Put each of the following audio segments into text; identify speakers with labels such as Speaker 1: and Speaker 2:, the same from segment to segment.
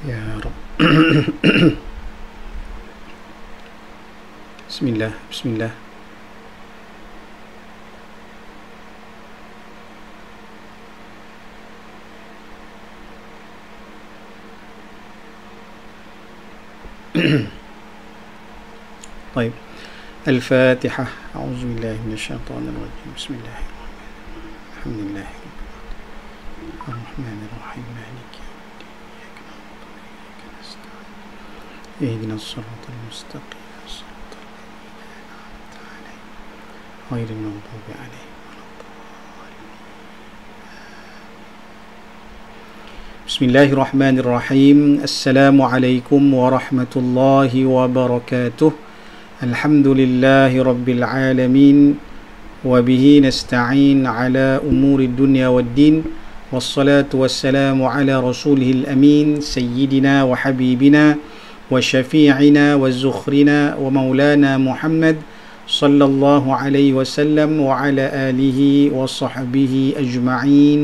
Speaker 1: Ya Rabb. Bismillah, bismillah. طيب الفاتحة. أعوذ بالله من الشيطان الرجيم. بسم الله الرحمن الرحيم. الحمد لله الرحمن الرحيم مالك يوم الدين. اهدنا الصراط المستقيم صراط الذين أنعمت عليهم غير المغضوب عليهم ولا الضالين. بسم الله الرحمن الرحيم. السلام عليكم ورحمة الله وبركاته. الحمد لله رب العالمين وبه نستعين على أمور الدنيا والدين والصلاة والسلام على رسوله الأمين سيدنا وحبيبنا وشفيعنا وزخرنا ومولانا محمد صلى الله عليه وسلم وعلى آله وصحبه أجمعين.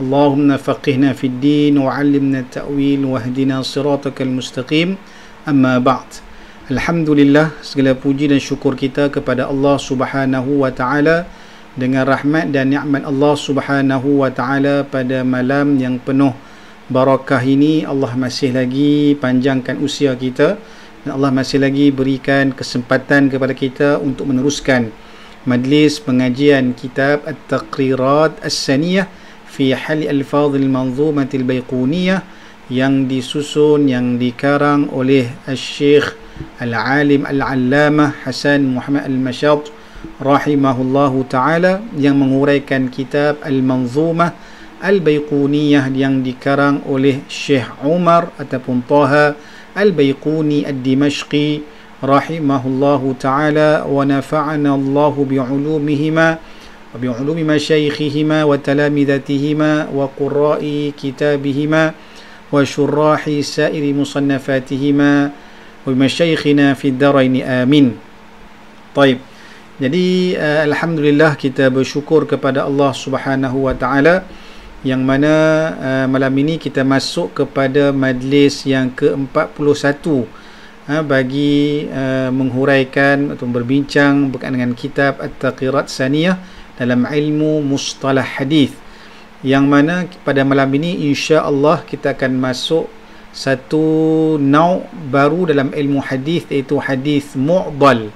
Speaker 1: اللهم فقهنا في الدين وعلمنا التأويل واهدنا صراطك المستقيم. أما بعد. Alhamdulillah, segala puji dan syukur kita kepada Allah Subhanahu wa taala dengan rahmat dan nikmat Allah Subhanahu wa taala pada malam yang penuh barakah ini. Allah masih lagi panjangkan usia kita dan Allah masih lagi berikan kesempatan kepada kita untuk meneruskan majlis pengajian kitab At-Taqrirat As-Saniyah fi Hal Al-Fadh Al-Manzumah Al-Baiquniyah yang disusun, yang dikarang oleh Al-Syekh Al-Alim Al-Allamah Hasan Muhammad Al-Mashat rahimahullahu ta'ala, yang menguraikan kitab Al-Manzumah Al-Baiquniyah yang dikarang oleh Syekh Umar ataupun Taha Al-Baiquni Ad-Dimashqi rahimahullahu ta'ala, wa nafa'ana Allahu bi'ulumihima wa bi'ulumi masyayikhihima wa talamidatihima wa qurra'i kitabihima wa syurrahi sairi musannafatihima wa masyayikhina fid daraini amin. Taib. Jadi alhamdulillah, kita bersyukur kepada Allah Subhanahu wa taala yang mana malam ini kita masuk kepada majlis yang ke-41 bagi menghuraikan atau berbincang berkaitan dengan kitab At-Taqrirat Saniyah dalam ilmu mustalah hadis, yang mana pada malam ini insya-Allah kita akan masuk satu nau baru dalam ilmu hadis, iaitu hadis mu'dal.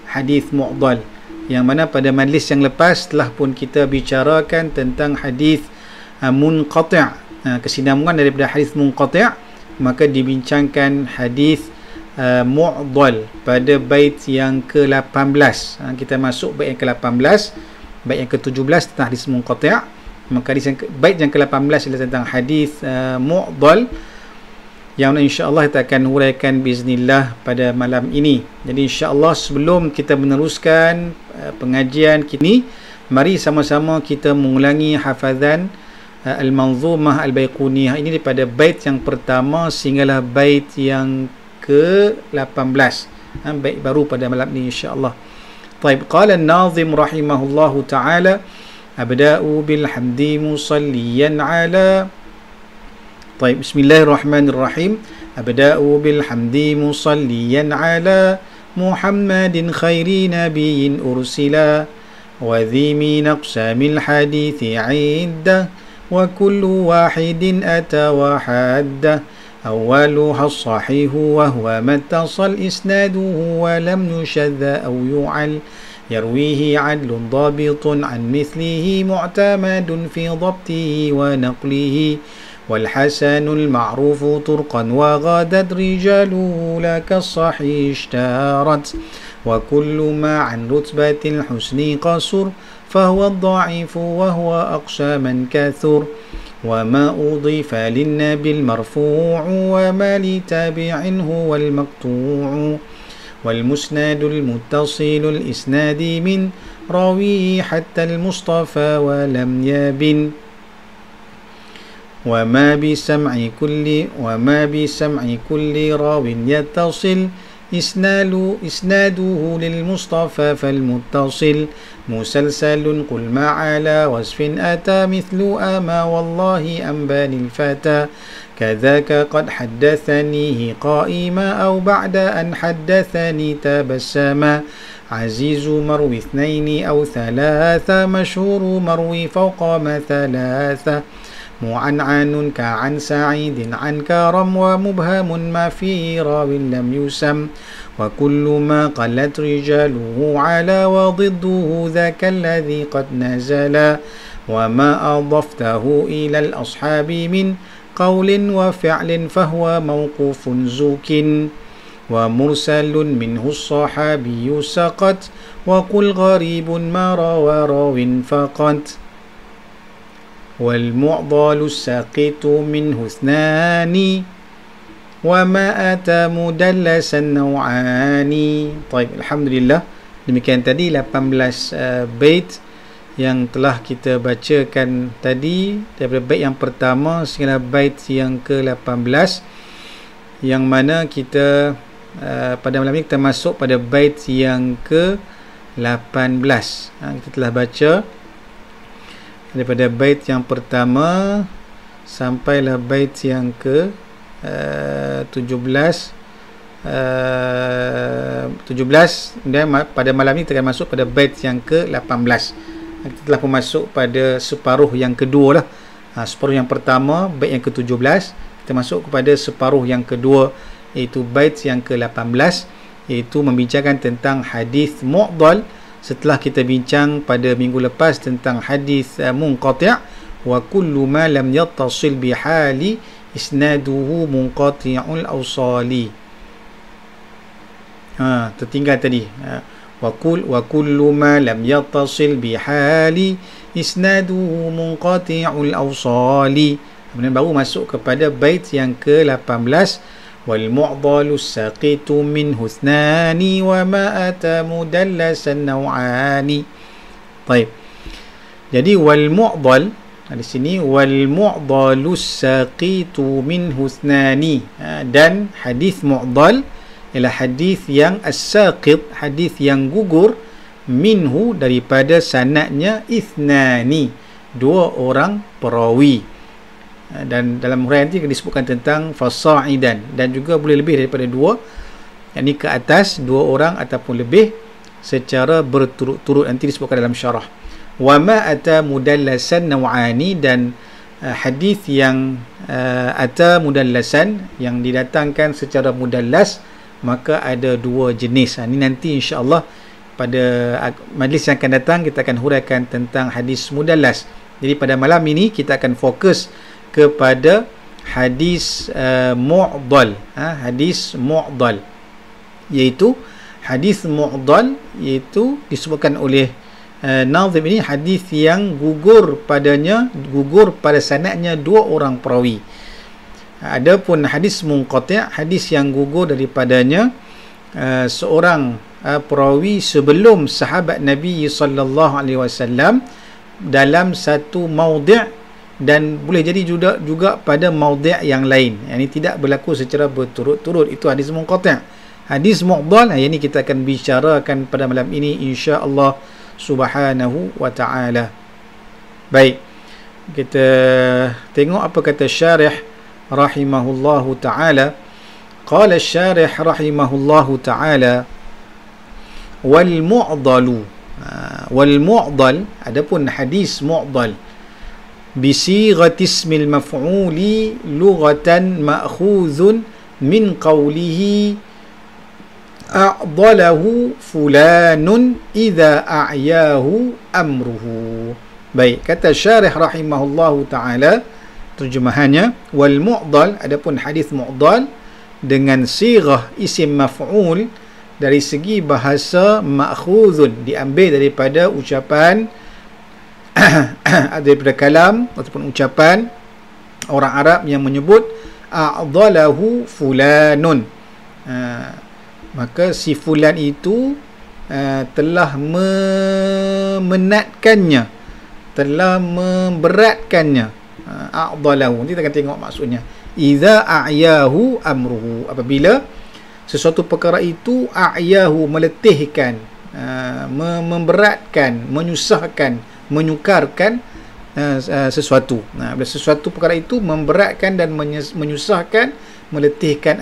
Speaker 1: Hadis mu'dal yang mana pada majlis yang lepas telah pun kita bicarakan tentang hadis munqati', kesinambungan daripada hadis munqati', maka dibincangkan hadis mu'dal pada bait yang ke-18. Kita masuk bait yang ke-18, bait yang ke-17 tentang hadis munqati', maka bait yang ke-18 adalah tentang hadis mu'dal, yang insya-Allah kita akan huraikan biiznillah pada malam ini. Jadi insya-Allah sebelum kita meneruskan pengajian kini, mari sama-sama kita mengulangi hafazan Al-Manzumah Al-Baiquniyah ini daripada bait yang pertama sehinggalah bait yang ke-18. Bait baru pada malam ini insya-Allah. Taib. Qala an-Nazim rahimahullahu ta'ala Abda'u bilhamdi musalliyan ala. طيب بسم الله الرحمن الرحيم. أبدأ بالحمد مصليا على محمد خير نبي أرسلا وذي من أقسام الحديث عدة وكل واحد أتى وحده أولها الصحيح وهو ما اتصل إسناده ولم يشذ أو يعل يرويه عدل ضابط عن مثله معتمد في ضبطه ونقله والحسن المعروف طرقا وغادت رجاله لك الصحيح اشتهرت وكل ما عن رتبة الحسن قصر فهو الضعيف وهو أقصى من كثر وما أضيف للنبي المرفوع وما لتابع هو المقطوع والمسند المتصل الإسناد من راويه حتى المصطفى ولم يبن وما بسمع كل راو يتصل إسناده للمصطفى فالمتصل مسلسل قل ما على وصف أتى مثل أما والله أنباني الفتى كذاك قد حدثنيه قائما أو بعد أن حدثني تبسما عزيز مروي اثنين أو ثلاثة مشهور مروي فوق ما ثلاثة معنعن كعن سعيد عن كرم ومبهم ما فيه راو لم يسم وكل ما قلت رجاله على وضده ذاك الذي قد نزل وما أضفته إلى الأصحاب من قول وفعل فهو موقوف زوك ومرسل منه الصحابي سقط وقل غريب ما روى راو فقط والمعضل الساقط منه اثنان وما أتى مدلسا نوعان. طيب, Alhamdulillah, demikian tadi 18 bait yang telah kita bacakan tadi, daripada bait yang pertama sehingga bait yang ke-18, yang mana kita pada malam ini kita masuk pada bait yang ke-18. Kita telah baca daripada bait yang pertama sampailah bait yang ke 17. Kemudian pada malam ini kita akan masuk pada bait yang ke-18. Kita telah pun masuk pada separuh yang kedua lah. Separuh yang pertama bait yang ke-17, kita masuk kepada separuh yang kedua, iaitu bait yang ke-18, iaitu membincangkan tentang hadis mu'dal. Setelah kita bincang pada minggu lepas tentang hadis munqati', wa kullu ma lam yattasil bihali isnaduhu munqati'ul awsali. Tertinggal tadi. Wa kullu ma lam yattasil bihali isnaduhu munqati'ul awsali. Kemudian baru masuk kepada bait yang ke-18, والمعضل الساقط منه اثنان وما أتى مدلسا نوعان. طيب, jadi والمعضل di sini والمعضل الساقط منه اثنان, dan hadis mu'dal ialah hadis yang as-saqit, hadis yang gugur, minhu daripada sanadnya, ithnani, dua orang perawi. Dan dalam huraian nanti disebutkan tentang fasa'idan, dan juga boleh lebih daripada dua, yakni ke atas dua orang ataupun lebih secara berturut-turut, nanti disebutkan dalam syarah. Wa ma ata mudallasan naw'ani, dan hadis yang ata mudallasan, yang didatangkan secara mudallas, maka ada dua jenis. Ini nanti insya-Allah pada majlis yang akan datang kita akan huraikan tentang hadis mudallas. Jadi pada malam ini kita akan fokus kepada hadis mu'dal, hadis mu'dal, iaitu hadis mu'dal, iaitu disebutkan oleh nazim ini hadis yang gugur pada sanadnya dua orang perawi. Adapun hadis munqati', hadis yang gugur daripadanya seorang perawi sebelum sahabat Nabi sallallahu alaihi wasallam dalam satu maudhi', dan boleh jadi juga pada maudhi' yang lain, yang ini tidak berlaku secara berturut-turut. Itu hadis munqati'. Hadis mu'dal, yang ini kita akan bicarakan pada malam ini insya-Allah subhanahu wa ta'ala. Baik, kita tengok apa kata syarih rahimahullahu ta'ala. Qala syarih rahimahullahu ta'ala, wal mu'dalu, wal mu'dal, adapun hadis mu'dal, bisighati ismil maf'uli lughatan ma'khuzun min qawlihi a'dalahu fulanun idza a'yahu amruhu. Baik, kata syarih rahimahullahu ta'ala, terjemahannya, wal mu'dal, adapun hadis mu'dal dengan sirah isim maf'ul dari segi bahasa ma'khuzun, diambil daripada ucapan daripada kalam ataupun ucapan orang Arab yang menyebut a'dalahu fulanun, maka si fulan itu telah memenatkannya, telah memberatkannya. A'dalahu, nanti kita akan tengok maksudnya. Idza a'yahu amruhu, apabila sesuatu perkara itu a'yahu, meletihkan, memberatkan, menyusahkan, menyukarkan sesuatu. Bila sesuatu perkara itu memberatkan dan menyusahkan, meletihkan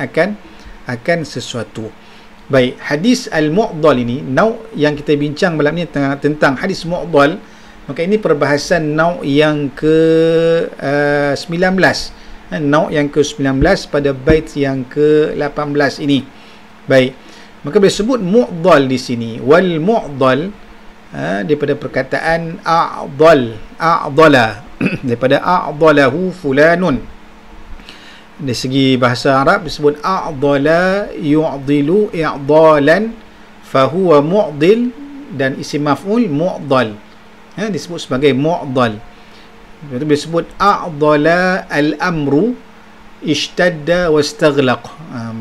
Speaker 1: akan sesuatu. Baik, hadis al-mu'dal ini, nau' yang kita bincang malam ni tentang hadis mu'dal, maka ini perbahasan nau' yang ke-19, nau' yang ke-19 pada bait yang ke-18 ini. Baik, maka bila sebut mu'dal di sini, wal mu'dal, daripada perkataan a'dala daripada a'dalahu fulanun. Dari segi bahasa Arab disebut a'dala yu'dilu i'dalan, fahuwa mu'dil, dan isim maf'ul mu'dal, disebut sebagai mu'dal. Bila disebut a'dala al-amru ishtadda wastaghlaq,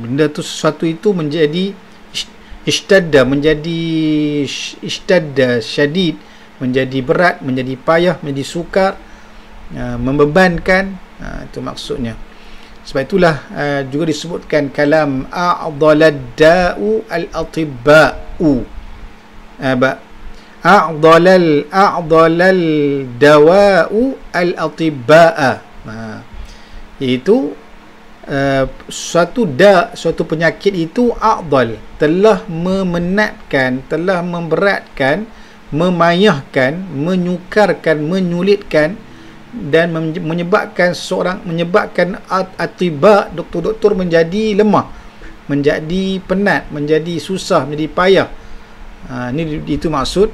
Speaker 1: benda tu, sesuatu itu menjadi ishtadda, menjadi ishtadda syadid, menjadi berat, menjadi payah, menjadi sukar, membebankan, itu maksudnya. Sebab itulah juga disebutkan kalam a'dalad da'u al-atibba'u, a'dalal dawa'u al-atibba'a, iaitu suatu penyakit itu a'dal, telah memenatkan, telah memberatkan, memayahkan, menyukarkan, menyulitkan, dan menyebabkan atibba, doktor-doktor menjadi lemah, menjadi penat, menjadi susah, menjadi payah. Itu maksud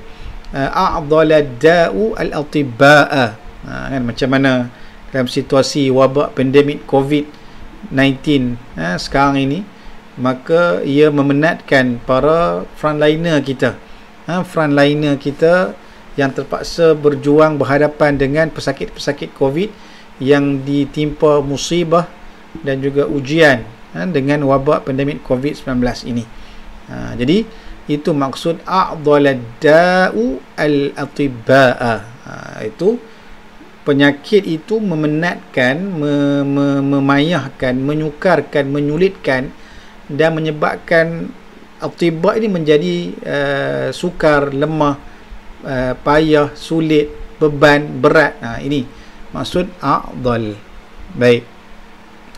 Speaker 1: a'dalad da'u al-atibba'a. Kan, macam mana dalam situasi wabak pandemik COVID-19 sekarang ini, maka ia memenatkan para frontliner kita, frontliner kita yang terpaksa berjuang berhadapan dengan pesakit-pesakit COVID yang ditimpa musibah dan juga ujian dengan wabak pandemik COVID-19 ini. Jadi itu maksud a'dalad da'u al-atibba'a, itu penyakit itu memenatkan, memayahkan, menyukarkan, menyulitkan, dan menyebabkan atibba ini menjadi sukar, lemah, payah, sulit, beban, berat. Ini maksud a'dal. Baik,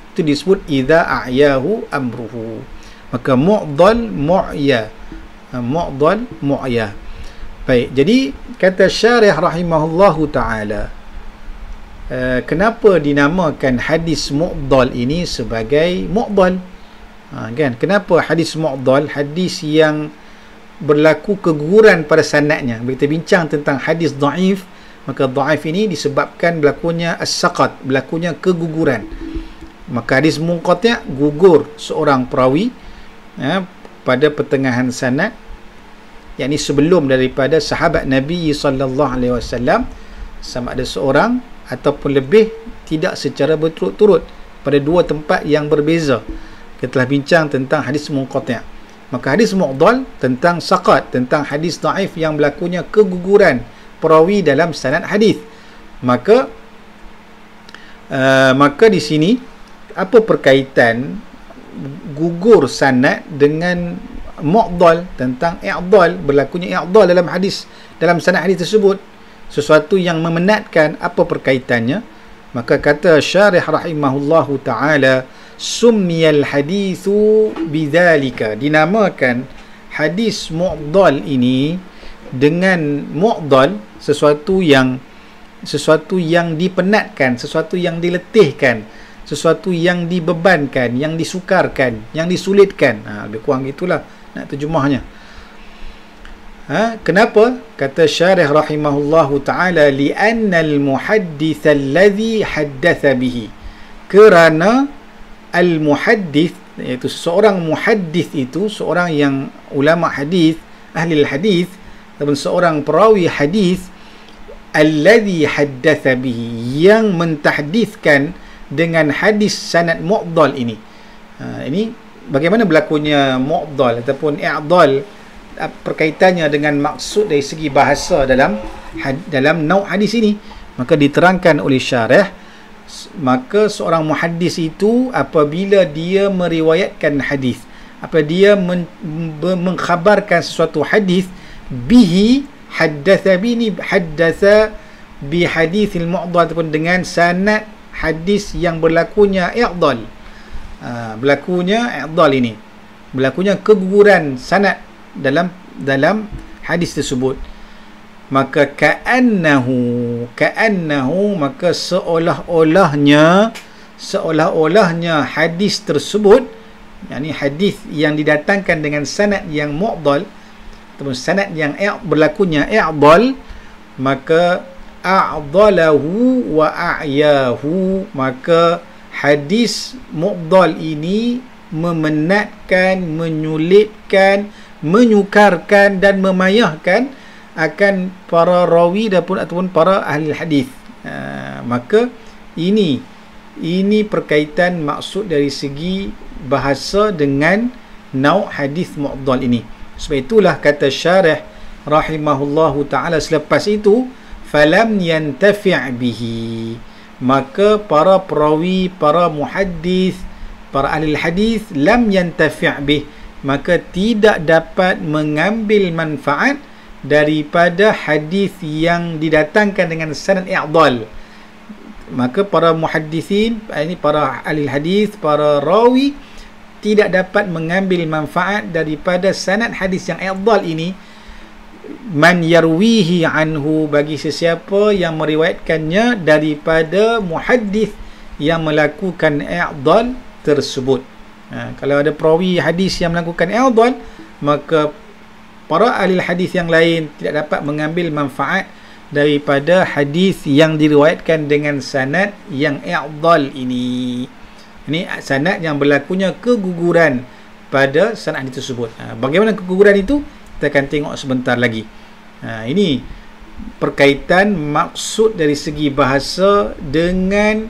Speaker 1: itu disebut idza a'yahu amruhu. Maka mu'dal mu'ya, mu'dal mu'ya. Baik, jadi kata syarih rahimahullahu ta'ala, kenapa dinamakan hadis mu'dal ini sebagai mu'dal? Kan, kenapa hadis mu'dal, hadis yang berlaku keguguran pada sanadnya. Bila kita bincang tentang hadis dhaif, maka dhaif ini disebabkan berlakunya as-saqat, berlakunya keguguran. Maka hadis munqati', gugur seorang perawi pada pertengahan sanad, yakni sebelum daripada sahabat Nabi sallallahu alaihi wasallam, sama ada seorang ataupun lebih, tidak secara berturut-turut pada dua tempat yang berbeza. Kita telah bincang tentang hadis munqati'. Maka hadis mu'dal tentang saqat, tentang hadis dhaif yang berlakunya keguguran perawi dalam sanad hadis. Maka di sini apa perkaitan gugur sanad dengan mu'dal, tentang i'dal, berlakunya i'dal dalam hadis, dalam sanad hadis tersebut? sesuatu yang memenatkan, apa perkaitannya? Maka kata syarih rahimahullahu ta'ala, summiyal hadithu bidzalika, dinamakan hadis mu'dal ini dengan mu'dal, sesuatu yang dipenatkan, sesuatu yang diletihkan, sesuatu yang dibebankan, yang disukarkan, yang disulitkan. Lebih kurang gitulah nak terjemahnya. Kenapa? Kata syarih rahimahullahu ta'ala, li'anna al-muhaddith alladhi haddatha bihi, kerana al-muhaddith, iaitu seorang muhaddith itu, seorang yang ulama hadis, ahli hadis, ataupun seorang perawi hadis, alladhi haddatha bihi, yang mentahdithkan dengan hadis sanad mu'dal ini. Ini bagaimana berlakunya mu'dal ataupun i'dal, perkaitannya dengan maksud dari segi bahasa dalam nauk hadis ini. Maka diterangkan oleh syarih, maka seorang muhaddis itu apabila dia meriwayatkan hadis, apabila dia mengkhabarkan sesuatu hadis, bihi haddatha bi hadithil mu'dal, ataupun dengan sanad hadis yang berlakunya i'dal. Berlakunya i'dal ini, berlakunya keguguran sanad dalam hadis tersebut. Maka ka'annahu, maka seolah-olahnya hadis tersebut, yakni hadis yang didatangkan dengan sanad yang mu'dal ataupun sanad yang berlakunya i'dal, maka a'dalahu wa a'yahu, maka hadis mu'dal ini memenatkan, menyulitkan, menyukarkan dan memayahkan akan para rawi ataupun para ahli hadis. Maka ini perkaitan maksud dari segi bahasa dengan nauk hadis mu'dal ini. Sebab itulah kata syarih rahimahullahu ta'ala selepas itu, falam yantafi' bihi, maka para perawi, para muhaddis, para ahli hadis, lam yantafi' bih, maka tidak dapat mengambil manfaat daripada hadis yang didatangkan dengan sanad i'dal. Maka para muhaddisin, ini para ahli hadis, para rawi, tidak dapat mengambil manfaat daripada sanad hadis yang i'dal ini, man yarwihi anhu, bagi sesiapa yang meriwayatkannya daripada muhaddis yang melakukan i'dal tersebut. Kalau ada perawi hadis yang melakukan i'dal, maka para ahli hadis yang lain tidak dapat mengambil manfaat daripada hadis yang diriwayatkan dengan sanad yang i'dal ini. Ini sanad yang berlakunya keguguran pada sanad tersebut. Bagaimana keguguran itu? Kita akan tengok sebentar lagi. Ini perkaitan maksud dari segi bahasa dengan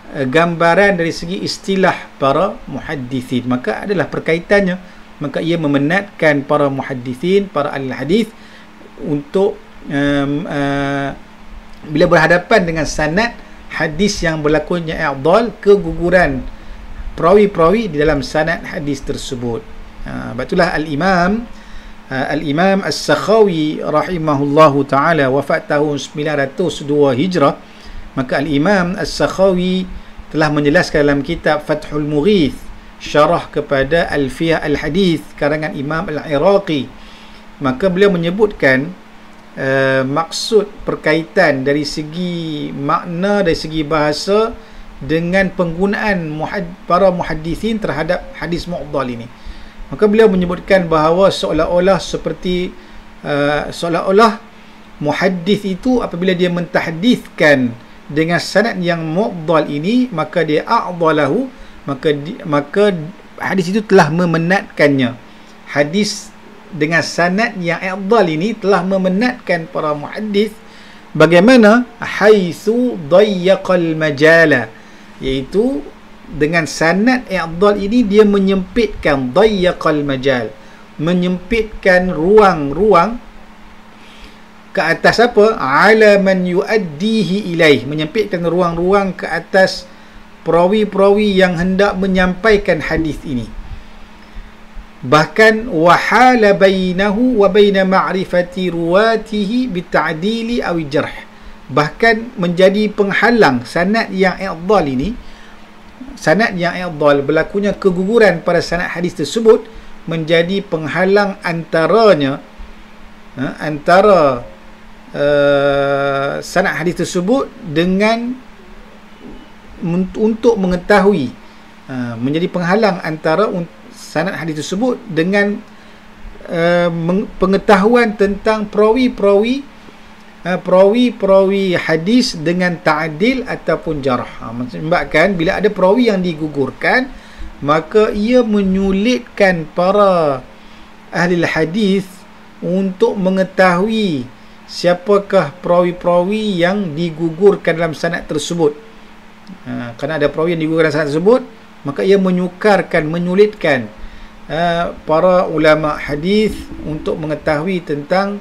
Speaker 1: gambaran dari segi istilah para muhaddisin. Maka adalah perkaitannya. Maka ia memenatkan para muhaddisin, para ahli hadis untuk bila berhadapan dengan sanad hadis yang berlakunya i'dal, keguguran perawi-perawi di dalam sanad hadis tersebut. Itulah Al-Imam As-Sakhawi rahimahullahu ta'ala, wafat tahun 902 Hijrah. Maka Al-Imam As-Sakhawi telah menjelaskan dalam kitab Fathul Mughith, syarah kepada Alfiyah Al-Hadith karangan Imam Al-Iraqi. Maka beliau menyebutkan maksud perkaitan dari segi makna, dari segi bahasa dengan penggunaan para muhaddisin terhadap hadis mu'dal ini. Maka beliau menyebutkan bahawa seolah-olah muhaddis itu apabila dia mentahdithkan dengan sanad yang mu'dal ini, maka dia a'dalahu, maka hadis itu telah memenatkannya. Hadis dengan sanad yang i'dal ini telah memenatkan para muhaddis. Bagaimana? Haitsu dayyaqal majala, iaitu dengan sanad i'dal ini dia menyempitkan, dayyaqal majal, menyempitkan ruang-ruang ke atas apa? Ala man yuaddihi ilaih, menyempitkan ruang-ruang ke atas perawi-perawi yang hendak menyampaikan hadis ini. bahkan wahala bainahu wa baina ma'rifati ruwatihi bita'dili aw jarh, bahkan menjadi penghalang sanad yang i'dhal ini, sanad yang i'dhal, berlakunya keguguran pada sanad hadis tersebut, menjadi penghalang antaranya antara sanad hadis tersebut dengan untuk mengetahui, menjadi penghalang antara sanad hadis tersebut dengan pengetahuan tentang perawi-perawi hadis dengan ta'dil ataupun jarh. Menyebabkan bila ada perawi yang digugurkan, maka ia menyulitkan para ahli hadis untuk mengetahui siapakah perawi-perawi yang digugurkan dalam sanad tersebut. Kerana ada perawi yang digugurkan dalam sanad tersebut, maka ia menyulitkan para ulama hadis untuk mengetahui tentang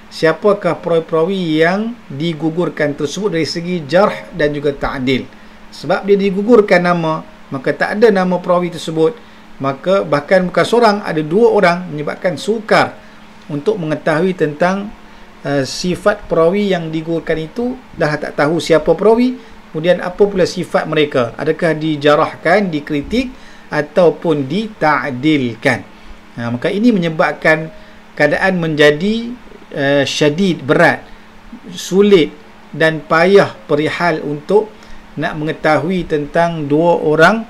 Speaker 1: siapakah perawi-perawi yang digugurkan tersebut dari segi jarh dan juga ta'dil. Sebab dia digugurkan nama, maka tak ada nama perawi tersebut, maka bahkan bukan seorang, ada dua orang, menyebabkan sukar untuk mengetahui tentang sifat perawi yang digugurkan itu. Dah tak tahu siapa perawi, kemudian apa pula sifat mereka, adakah dijarahkan, dikritik ataupun dita'dilkan. Maka ini menyebabkan keadaan menjadi syadid, berat, sulit dan payah perihal untuk nak mengetahui tentang dua orang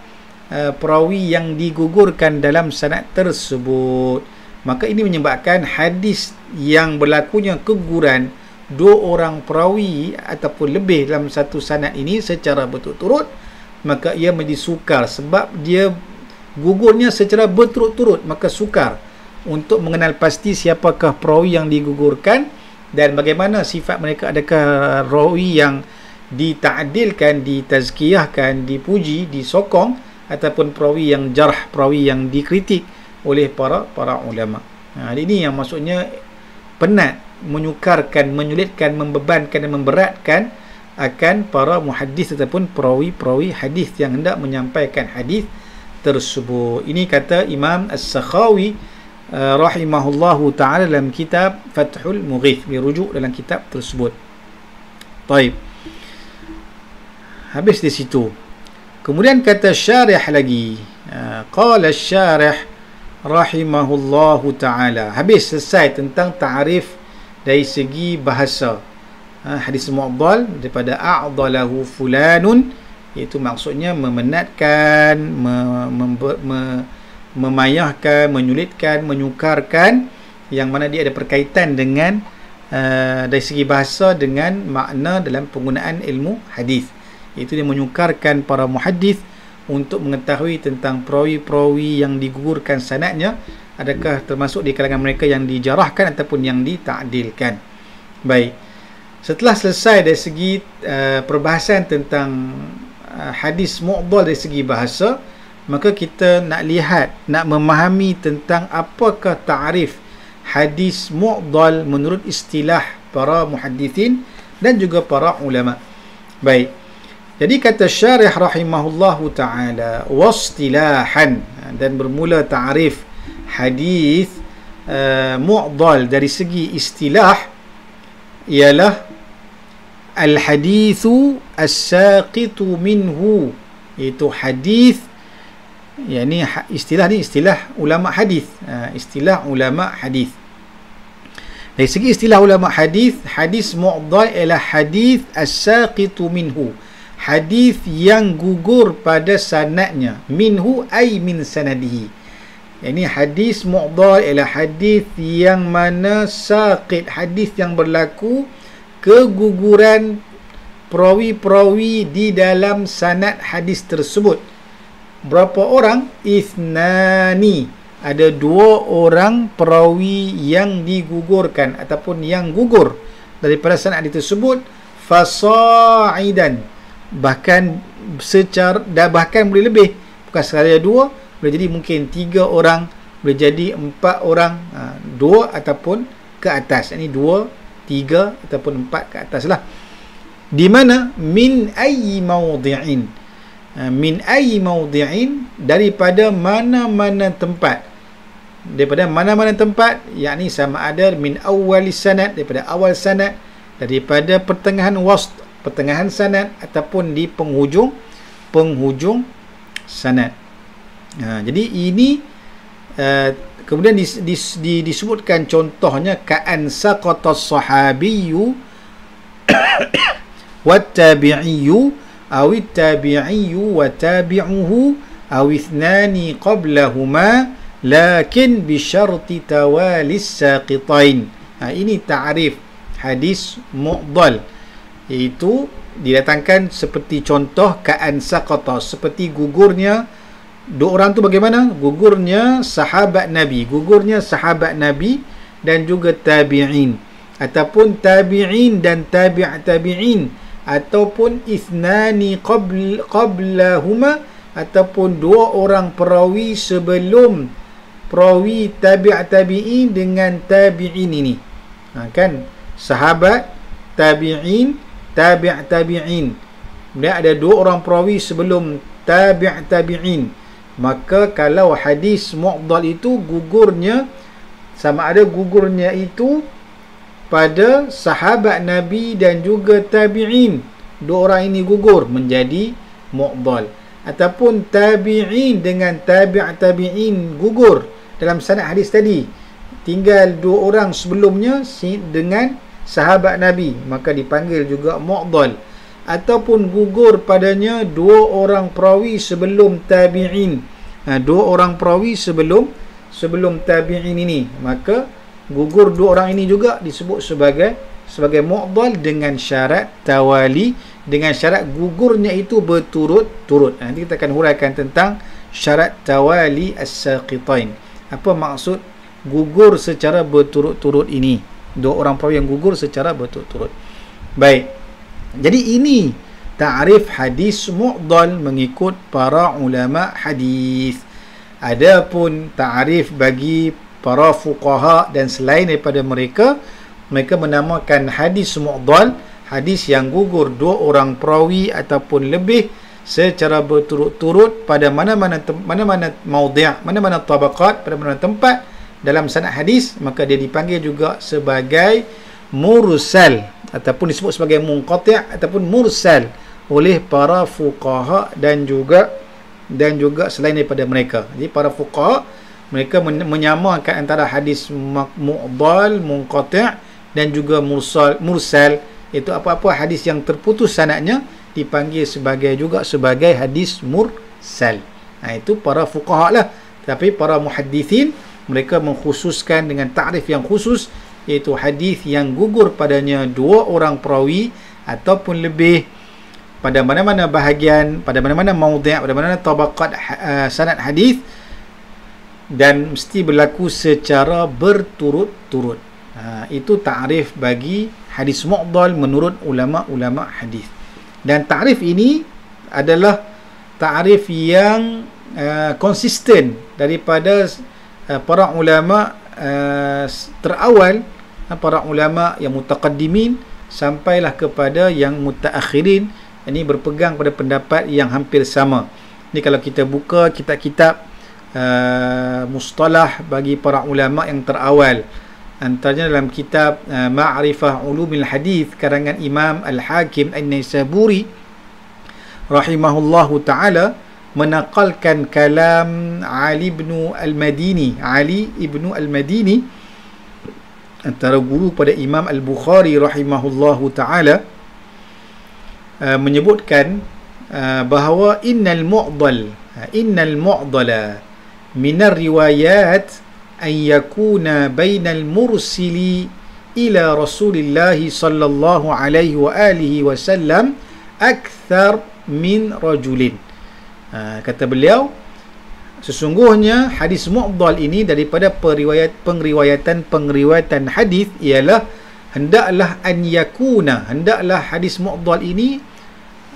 Speaker 1: perawi yang digugurkan dalam sanad tersebut. Maka ini menyebabkan hadis yang berlakunya keguguran dua orang perawi ataupun lebih dalam satu sanad ini secara berturut-turut, maka ia menjadi sukar sebab dia gugurnya secara berturut-turut, maka sukar untuk mengenal pasti siapakah perawi yang digugurkan dan bagaimana sifat mereka, adakah rawi yang dita'dilkan, ditazkiyahkan, dipuji, disokong, ataupun perawi yang jarh, perawi yang dikritik oleh para ulama. Ini yang maksudnya penat, menyukarkan, menyulitkan, membebankan dan memberatkan akan para muhaddis ataupun perawi-perawi hadis yang hendak menyampaikan hadis tersebut. Ini kata Imam As-Sakhawi rahimahullahu ta'ala dalam kitab Fathul Mughith, dirujuk dalam kitab tersebut. Taib. Habis di situ. Kemudian kata syarih lagi, qala syarih rahimahullahu ta'ala. Habis, selesai tentang ta'rif dari segi bahasa hadis mu'dhal daripada a'dalahu fulanun, iaitu maksudnya memenatkan, memayahkan, menyulitkan, menyukarkan, yang mana dia ada berkaitan dengan dari segi bahasa dengan makna dalam penggunaan ilmu hadis, iaitu dia menyukarkan para muhaddis untuk mengetahui tentang perawi-perawi yang digugurkan sanadnya, adakah termasuk di kalangan mereka yang dijarahkan ataupun yang dita'dilkan. Baik, setelah selesai dari segi perbahasan tentang hadis mu'dhal dari segi bahasa, maka kita nak lihat, nak memahami tentang apakah ta'rif hadis mu'dhal menurut istilah para muhaddithin dan juga para ulama. Baik, jadi kata syarih rahimahullahu ta'ala, wastilahan, dan bermula ta'rif hadis mu'dhal dari segi istilah ialah al-hadithu as-saqitu minhu, iaitu hadis, yakni istilah ni istilah ulama hadis, istilah ulama hadis. Dari segi istilah ulama hadis, hadis mu'dhal ialah hadis as-saqitu minhu, hadis yang gugur pada sanadnya, minhu ay min sanadihi. Ini hadis mu'dhal ialah hadis yang mana saqit, hadis yang berlaku keguguran perawi-perawi di dalam sanad hadis tersebut. Berapa orang? Ithnani, ada dua orang perawi yang digugurkan ataupun yang gugur daripada sanad hadis tersebut, fasa'idan, bahkan bahkan boleh lebih, bukan sekadar dua, boleh jadi mungkin 3 orang, boleh jadi 4 orang, 2 ataupun ke atas. Ini 2, 3 ataupun 4 ke atas lah. Di mana min ayyi mawdi'in, min ayyi mawdi'in, daripada mana-mana tempat. daripada mana-mana tempat, yakni sama ada min awwalis sanad, daripada awal sanad, daripada pertengahan wast, pertengahan sanad, ataupun di penghujung sanad. Jadi ini kemudian disebutkan contohnya ka'an saqatas sahabiyyu wat tabi'iyyu awit tabi'iyyu wa tabi'uhu aw ithnani qablahuma lakin bi syarti tawalis saqitain. Ini ta'rif hadis mu'dal, iaitu didatangkan seperti contoh ka'an saqata, seperti gugurnya dua orang tu. Bagaimana gugurnya sahabat Nabi, dan juga tabi'in, ataupun tabi'in dan tabi'in, ataupun ithnani qablahuma, ataupun dua orang perawi sebelum perawi tabi'in dengan tabi'in ini. Kan sahabat, tabi'in, tabi'in, kemudian ada dua orang perawi sebelum tabi'in. Maka kalau hadis mu'dal itu gugurnya sama ada gugurnya itu pada sahabat Nabi dan juga tabi'in, dua orang ini gugur, menjadi mu'dal. Ataupun tabi'in dengan tabi'in gugur dalam sanad hadis tadi, tinggal dua orang sebelumnya dengan sahabat Nabi, maka dipanggil juga mu'dal. Ataupun gugur padanya dua orang perawi sebelum tabi'in, dua orang perawi sebelum tabi'in ini, maka gugur dua orang ini juga disebut sebagai mu'dal dengan syarat tawali, dengan syarat gugurnya itu berturut-turut. Nanti kita akan huraikan tentang syarat tawali as-saqitain. Apa maksud gugur secara berturut-turut ini? Dua orang perawi yang gugur secara berturut-turut. Baik, jadi ini ta'rif hadis mu'dal mengikut para ulama hadis. Adapun ta'rif bagi para fuqaha dan selain daripada mereka, mereka menamakan hadis mu'dal hadis yang gugur dua orang perawi ataupun lebih secara berturut-turut pada mana-mana maudhi', mana-mana tabaqat, pada mana-mana tempat dalam sanad hadis, maka dia dipanggil juga sebagai mursal ataupun disebut sebagai munqati' ataupun mursal oleh para fuqaha dan juga selain daripada mereka. Jadi para fuqaha mereka menyamakan antara hadis mu'dal, munqati' dan juga mursal, itu apa-apa hadis yang terputus sanadnya dipanggil sebagai hadis mursal. Itu para fuqaha lah. Tapi para muhaddithin mereka mengkhususkan dengan ta'rif yang khusus, iaitu hadis yang gugur padanya dua orang perawi ataupun lebih pada mana-mana bahagian, pada mana-mana maudhi', pada mana-mana tabaqat sanad hadis, dan mesti berlaku secara berturut-turut. Itu ta'rif bagi hadis mu'dal menurut ulama-ulama hadis. Dan ta'rif ini adalah ta'rif yang konsisten daripada para ulama terawal, para ulama yang mutaqaddimin sampailah kepada yang mutaakhirin. Ini berpegang pada pendapat yang hampir sama. Ini kalau kita buka kitab-kitab mustalah bagi para ulama yang terawal, antaranya dalam kitab Ma'rifah Ulumil Hadith karangan Imam Al-Hakim An-Naisaburi rahimahullahu ta'ala, menaqalkan kalam Ali ibn Al-Madini, antara guru pada Imam Al-Bukhari rahimahullahu ta'ala, menyebutkan bahawa innal mu'dala minar riwayat an yakuna bainal mursili ila Rasulillah sallallahu alaihi wa alihi wasallam akthar min rajulin. Kata beliau, sesungguhnya hadis mu'dal ini daripada pengriwayatan hadis ialah hendaklah hadis mu'dal ini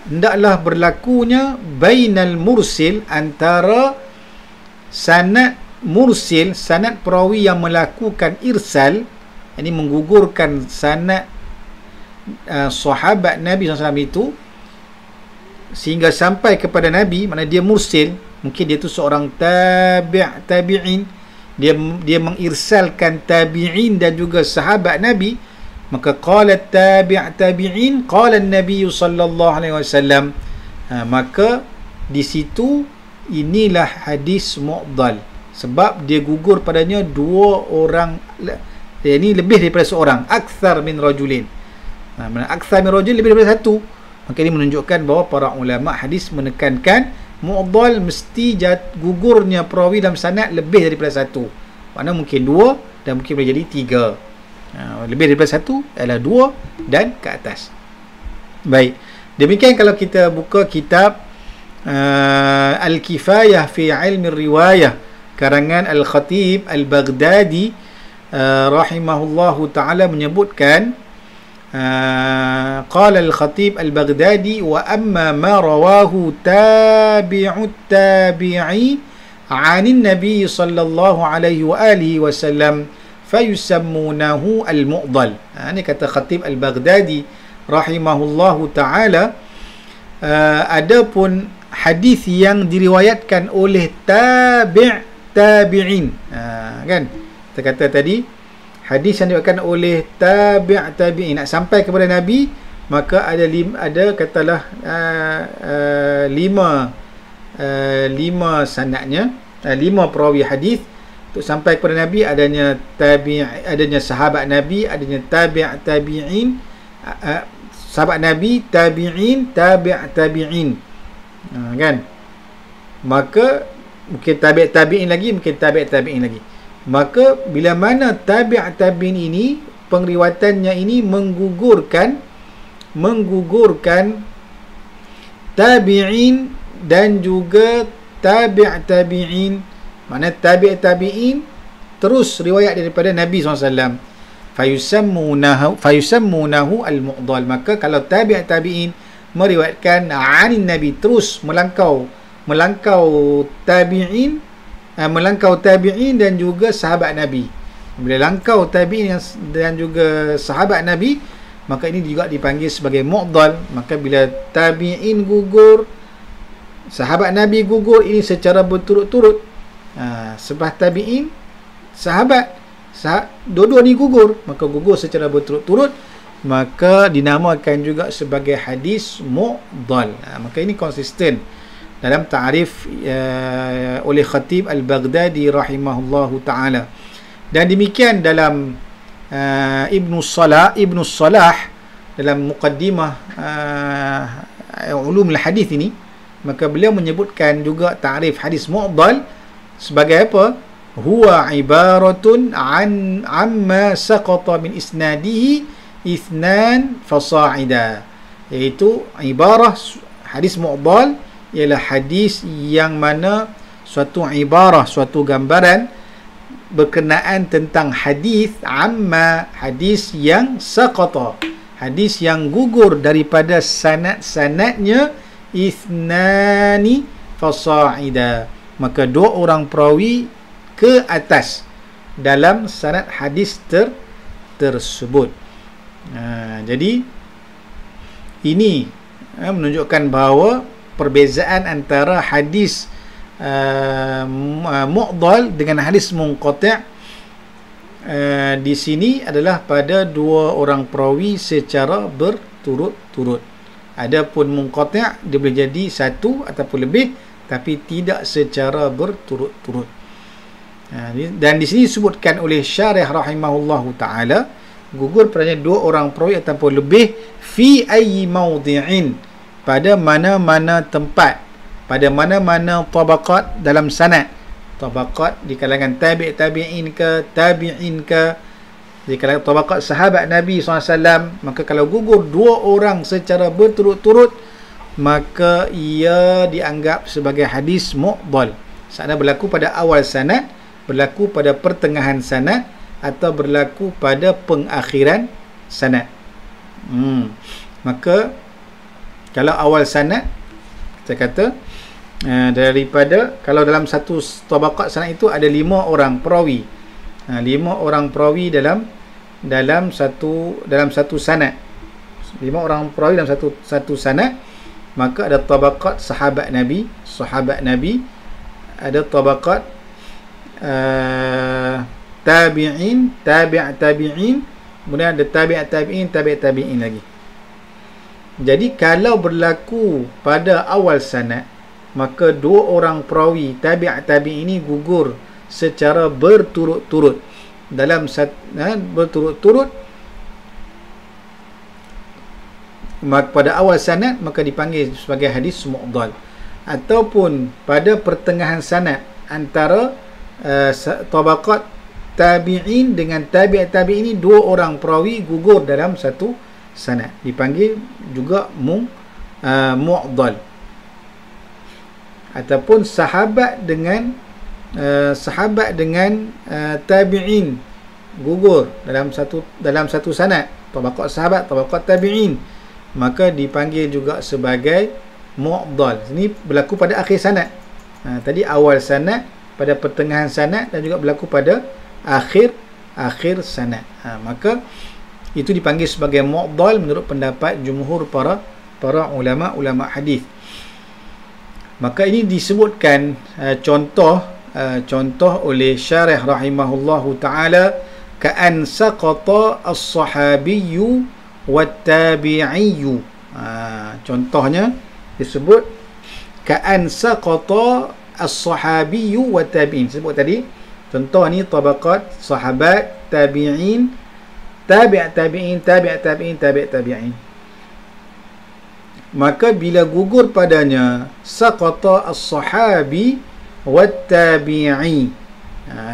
Speaker 1: hendaklah berlakunya bainal mursil, antara sanad mursil, sanad perawi yang melakukan irsal, ini menggugurkan sanad sahabat Nabi SAW itu sehingga sampai kepada Nabi, mana dia mursil, mungkin dia tu seorang tabi'in dia mengirsalkan tabi'in dan juga sahabat Nabi, maka qala tabi'in qala an-nabiy sallallahu alaihi wasallam, maka di situ inilah hadis mu'dal, sebab dia gugur padanya dua orang, ini lebih daripada seorang, akthar min rajulin. Akthar min rajul, lebih daripada satu. Maka ini menunjukkan bahawa para ulama hadis menekankan mu'dal mesti gugurnya perawi dalam sanad lebih daripada satu. Maknanya mungkin dua dan mungkin boleh jadi tiga. Lebih daripada satu adalah dua dan ke atas. Baik, demikian kalau kita buka kitab Al-Kifayah fi Ilmi Riwayah karangan Al-Khatib Al-Baghdadi rahimahullahu ta'ala menyebutkan, qala Al-Khatib Al-Baghdadi, wa amma ma rawahu tabi'ut tabi'i 'anin nabi sallallahu alaihi wa alihi wasallam fayusammunahu al-mu'dal. Ini kata Khatib Al-Baghdadi rahimahullahu ta'ala, adapun hadis yang diriwayatkan oleh tabi'in, kan kita kata tadi hadis yang diriwayatkan oleh tabi'in nak sampai kepada Nabi, maka ada katalah lima sanadnya, lima perawi hadis untuk sampai kepada Nabi. Adanya adanya sahabat Nabi, adanya tabi'in, sahabat Nabi, tabi'in, tabi'in, kan? Maka mungkin tabi'in lagi, mungkin tabi'in lagi. Maka bila mana tabi'in ini pengriwayatannya ini menggugurkan tabi'in dan juga tabi'in, makna tabi'in terus riwayat daripada Nabi SAW, fayusammunahu al-mu'dal. Maka kalau tabi'in meriwayatkan anin Nabi, terus melangkau tabi'in, melangkau tabi'in dan juga sahabat Nabi. Bila langkau tabi'in dan juga sahabat Nabi, maka ini juga dipanggil sebagai mu'dal. Maka bila tabi'in gugur, sahabat Nabi gugur, ini secara berturut-turut. Sebab tabi'in, sahabat, dua-dua ni gugur, maka gugur secara berturut-turut, maka dinamakan juga sebagai hadis mu'dal. Maka ini konsisten dalam ta'rif oleh Khatib Al-Baghdadi rahimahullahu ta'ala. Dan demikian dalam Ibnu Salah dalam muqaddimah ulum al-hadis ini, maka beliau menyebutkan juga ta'rif hadis mu'dal sebagai apa? Huwa ibaratun amma saqata min isnadihi ithnan fasa'ida, iaitu ibarah hadis mu'dal ialah hadis yang mana suatu ibarah, suatu gambaran berkenaan tentang hadis amma, hadis yang saqata, hadis yang gugur daripada sanad-sanadnya, ithnani fasa'ida, maka dua orang perawi ke atas dalam sanad hadis tersebut. Jadi ini menunjukkan bahawa perbezaan antara hadis mu'dal dengan hadis munqati' di sini adalah pada dua orang perawi secara berturut-turut. Adapun munqati' dia boleh jadi satu ataupun lebih, tapi tidak secara berturut-turut. Dan di sini disebutkan oleh syarih rahimahullahu ta'ala, gugur padanya dua orang perawi ataupun lebih, fi ayyi mawdi'in, pada mana-mana tempat, pada mana-mana tabaqat dalam sanad, tabaqat di kalangan tabi'in ke, di kalangan tabaqat sahabat Nabi SAW. Maka kalau gugur dua orang secara berturut-turut, maka ia dianggap sebagai hadis mu'dal. Sama berlaku pada awal sanad, berlaku pada pertengahan sanad, atau berlaku pada pengakhiran sanad. Maka kalau awal sanad, kita kata daripada, kalau dalam satu tabaqat sanad itu ada 5 orang perawi, 5 orang perawi dalam satu sanad, 5 orang perawi dalam satu sanad, maka ada tabaqat sahabat Nabi, ada tabaqat tabi'in, tabi'in, kemudian ada tabi'in lagi. Jadi kalau berlaku pada awal sanad, maka dua orang perawi tabi'in ini gugur secara berturut-turut dalam berturut-turut pada awal sanad, maka dipanggil sebagai hadis mu'dhal. Ataupun pada pertengahan sanad antara tabaqat tabi'in dengan tabi'in ini, dua orang perawi gugur dalam satu sanad, dipanggil juga mu'dhal. Ataupun sahabat dengan tabi'in gugur dalam satu sanad, tabaqat sahabat, tabaqat tabi'in, maka dipanggil juga sebagai mu'dhal. Ini berlaku pada akhir sanad. Tadi awal sanad, pada pertengahan sanad, dan juga berlaku pada akhir sanad. Maka itu dipanggil sebagai mu'dhal menurut pendapat jumhur para ulama hadis. Maka ini disebutkan contoh oleh syarih rahimahullahu taala, ka'an saqata as-sahabiyyu wat-tabi'iyyu. Contohnya disebut ka'an saqata as-sahabiyyu wat-tabi'in. Sebut tadi contoh ni tabaqat sahabat, tabi'in, tabi'in. Maka bila gugur padanya saqata as-sahabi wat-tabi'i,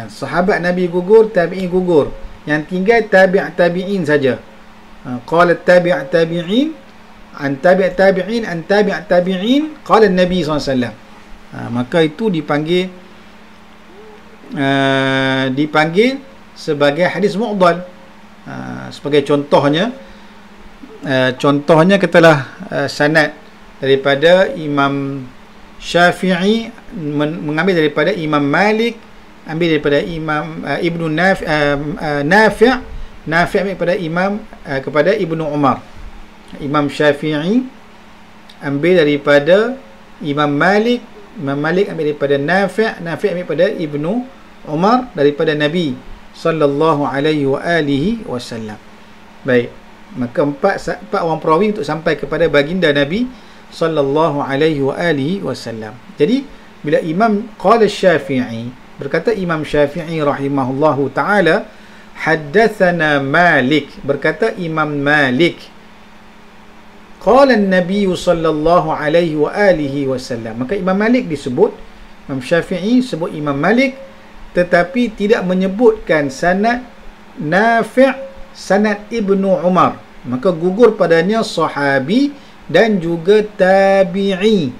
Speaker 1: sahabat Nabi gugur, tabi'in gugur, yang tinggal tabi'in saja. Qala tabi'in an tabi'in an tabi'in qala Nabi SAW. Maka itu dipanggil sebagai hadis mu'dhal. Sebagai contohnya katalah sanad daripada Imam Syafi'i mengambil daripada Imam Malik, ambil daripada Imam Ibnu Nafi' daripada kepada Ibnu Umar. Imam Syafi'i ambil daripada Imam Malik ambil daripada Nafi' ambil daripada Ibnu Umar daripada Nabi sallallahu alaihi wa alihi wasallam. Baik, maka empat orang perawi untuk sampai kepada baginda Nabi sallallahu alaihi wa alihi wasallam. Jadi bila qala Syafi'i, berkata Imam Syafi'i rahimahullahu taala, haddatsana Malik, berkata Imam Malik, qala an-nabiy sallallahu alaihi wa alihi wasallam. Maka Imam Malik disebut, Imam Syafi'i sebut Imam Malik, tetapi tidak menyebutkan sanad Nafi', sanad Ibnu Umar. Maka gugur padanya sahabi dan juga tabi'i.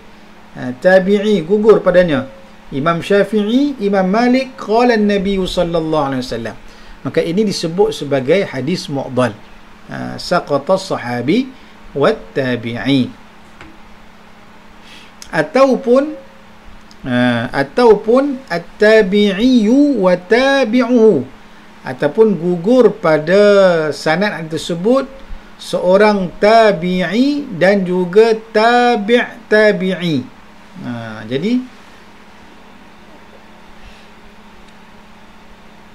Speaker 1: Tabi'i gugur padanya. Imam Syafi'i, Imam Malik, qala an-nabiy sallallahu alaihi wasallam. Maka ini disebut sebagai hadis mu'dhal. Saqata as-sahabi wat tabi'i. Ataupun at-tabi'iyyu wa tabi'uhu, ataupun gugur pada sanad tersebut seorang tabi'i dan juga tabi'i. Jadi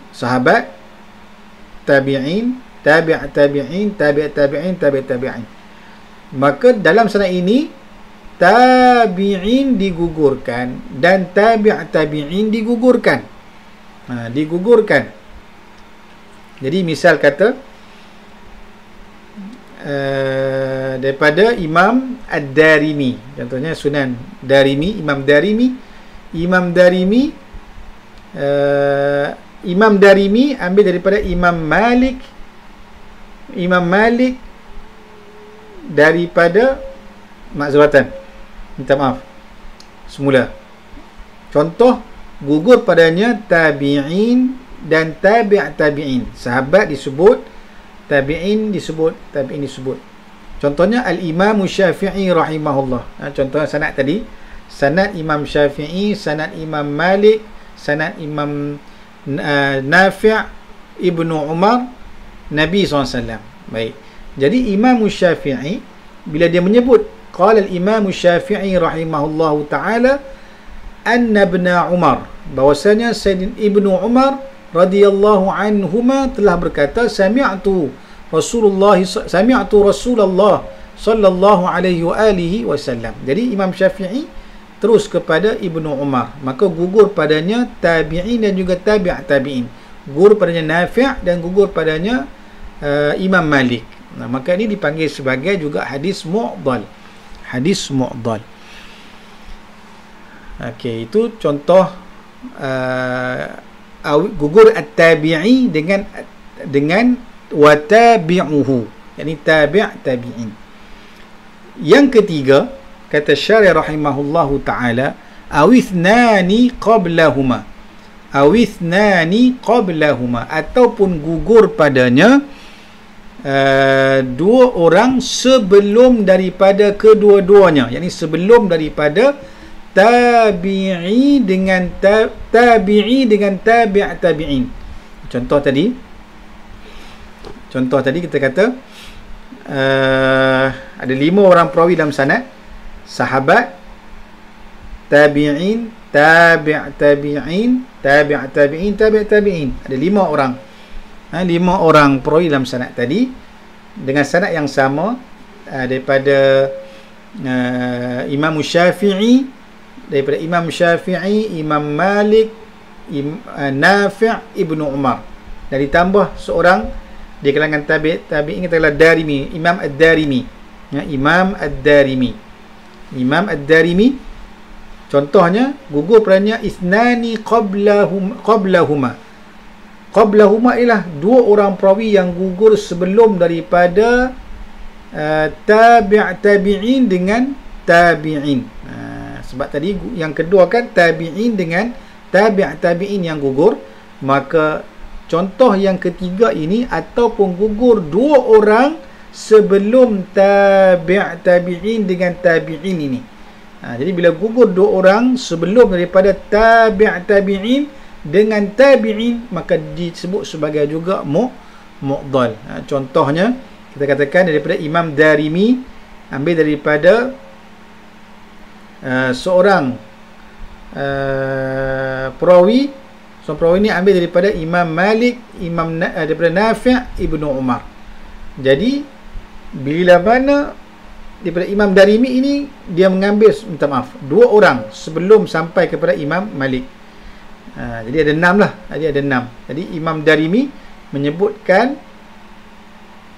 Speaker 1: sahabat, tabi'in, tabi'in. Maka dalam sanad ini tabi'in digugurkan dan tabi'in digugurkan. Digugurkan. Jadi misal kata daripada Imam Ad-Darimi, contohnya Sunan Darimi, Imam Darimi ambil daripada Imam Malik daripada, maksudatan, minta maaf semula, contoh gugur padanya tabi'in dan tabi'in. Sahabat disebut, tabi'in disebut. Contohnya Al-Imam Syafi'i rahimahullah. Contohnya sanad tadi, sanad Imam Syafi'i, sanad Imam Malik, sanad Imam Nafi', Ibnu Umar, Nabi SAW. Baik, jadi Imam Syafi'i bila dia menyebut qala al-Imam Syafi'i rahimahullahu ta'ala anna ibn Umar, bahwasanya Sayyidina Ibnu Umar radhiyallahu anhuma telah berkata, sami'tu Rasulullah sallallahu alaihi wasallam. Jadi Imam Syafi'i terus kepada Ibnu Umar, maka gugur padanya tabi'in dan juga tabi'in. Gugur padanya Nafi' dan gugur padanya Imam Malik. Nah, maka ini dipanggil sebagai juga hadis mu'dal. Hadis mu'dal. Okey, itu contoh gugur at-tabi'i dengan wa tabi'uhu, yakni tabi'in. Yang ketiga, kata Syarih rahimahullahu taala, awithnani qablahuma, ataupun gugur padanya dua orang sebelum daripada kedua-duanya, yakni sebelum daripada tabi'i dengan tabi'in. Contoh tadi kita kata ada 5 orang perawi dalam sanad, sahabat, tabi'in, tabi'in. Ada 5 orang. 5 orang perawi dalam sanad tadi dengan sanad yang sama, daripada Imam Syafi'i, Imam Malik, Nafi', Ibnu Umar, dan ditambah seorang di kalangan tabi'in, katakanlah Darimi, Imam Ad-Darimi. Imam Ad-Darimi contohnya gugur padanya isnani qablahuma ialah 2 orang perawi yang gugur sebelum daripada tabi'in dengan tabi'in. Sebab tadi yang kedua kan tabi'in dengan tabi'in yang gugur, maka contoh yang ketiga ini ataupun gugur 2 orang sebelum tabi'in dengan tabi'in ini. Jadi bila gugur 2 orang sebelum daripada tabi'in dengan tabi'in, maka disebut sebagai juga mu'dal. Contohnya kita katakan daripada Imam Darimi, ambil daripada seorang perawi. Perawi ini ambil daripada Imam Malik, daripada Nafi', Ibnu Umar. Jadi bila mana daripada Imam Darimi ini dia mengambil, minta maaf, 2 orang sebelum sampai kepada Imam Malik. Jadi ada 6 lah. Jadi Imam Darimi menyebutkan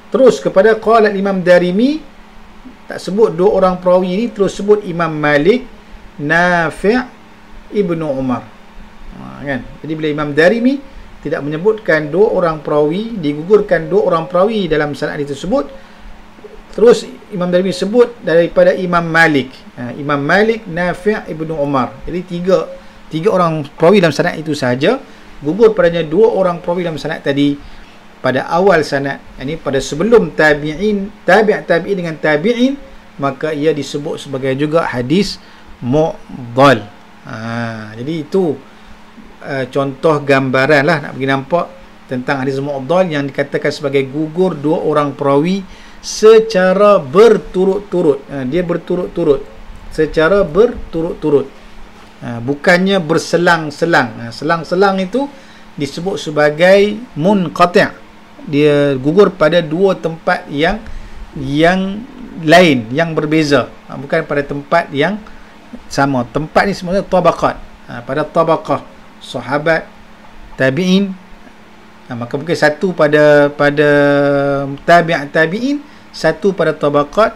Speaker 1: terus kepada qala Imam Darimi, tak sebut 2 orang perawi ini, terus sebut Imam Malik, Nafi', Ibnu Umar. Kan? Jadi bila Imam Darimi tidak menyebutkan 2 orang perawi, digugurkan 2 orang perawi dalam sanad tersebut, terus Imam Darimi sebut daripada Imam Malik, Nafi', Ibnu Umar. Jadi tiga orang perawi dalam sanad itu sahaja, gugur padanya 2 orang perawi dalam sanad tadi pada awal sanad, ini pada sebelum tabi'in dengan tabi'in, maka ia disebut sebagai juga hadis mu'dal. Jadi itu contoh gambaran lah, nak bagi nampak tentang hadis mu'dal yang dikatakan sebagai gugur 2 orang perawi secara berturut-turut. Dia berturut-turut, secara berturut-turut, bukannya berselang-selang. Selang-selang itu disebut sebagai munqati'. Dia gugur pada 2 tempat yang lain, yang berbeza, bukan pada tempat yang sama. Tempat ni sebenarnya tabaqat, pada tabaqah sahabat, tabi'in, maka mungkin satu pada tabi'in, satu pada tabaqat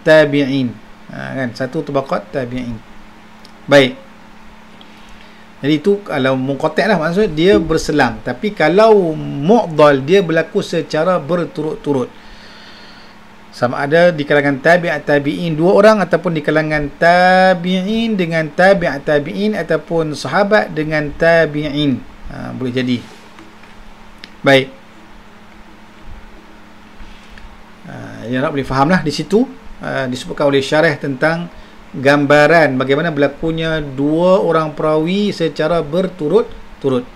Speaker 1: tabi'in, kan, satu tabaqat tabi'in. Baik, jadi itu kalau munqati' lah, maksudnya dia berselang. Tapi kalau mu'dal, dia berlaku secara berturut-turut, sama ada di kalangan tabi'in 2 orang, ataupun di kalangan tabi'in dengan tabi'in, ataupun sahabat dengan tabi'in. Boleh jadi. Baik, yang nak boleh faham lah di situ. Disebutkan oleh syarah tentang gambaran bagaimana berlakunya 2 orang perawi secara berturut-turut.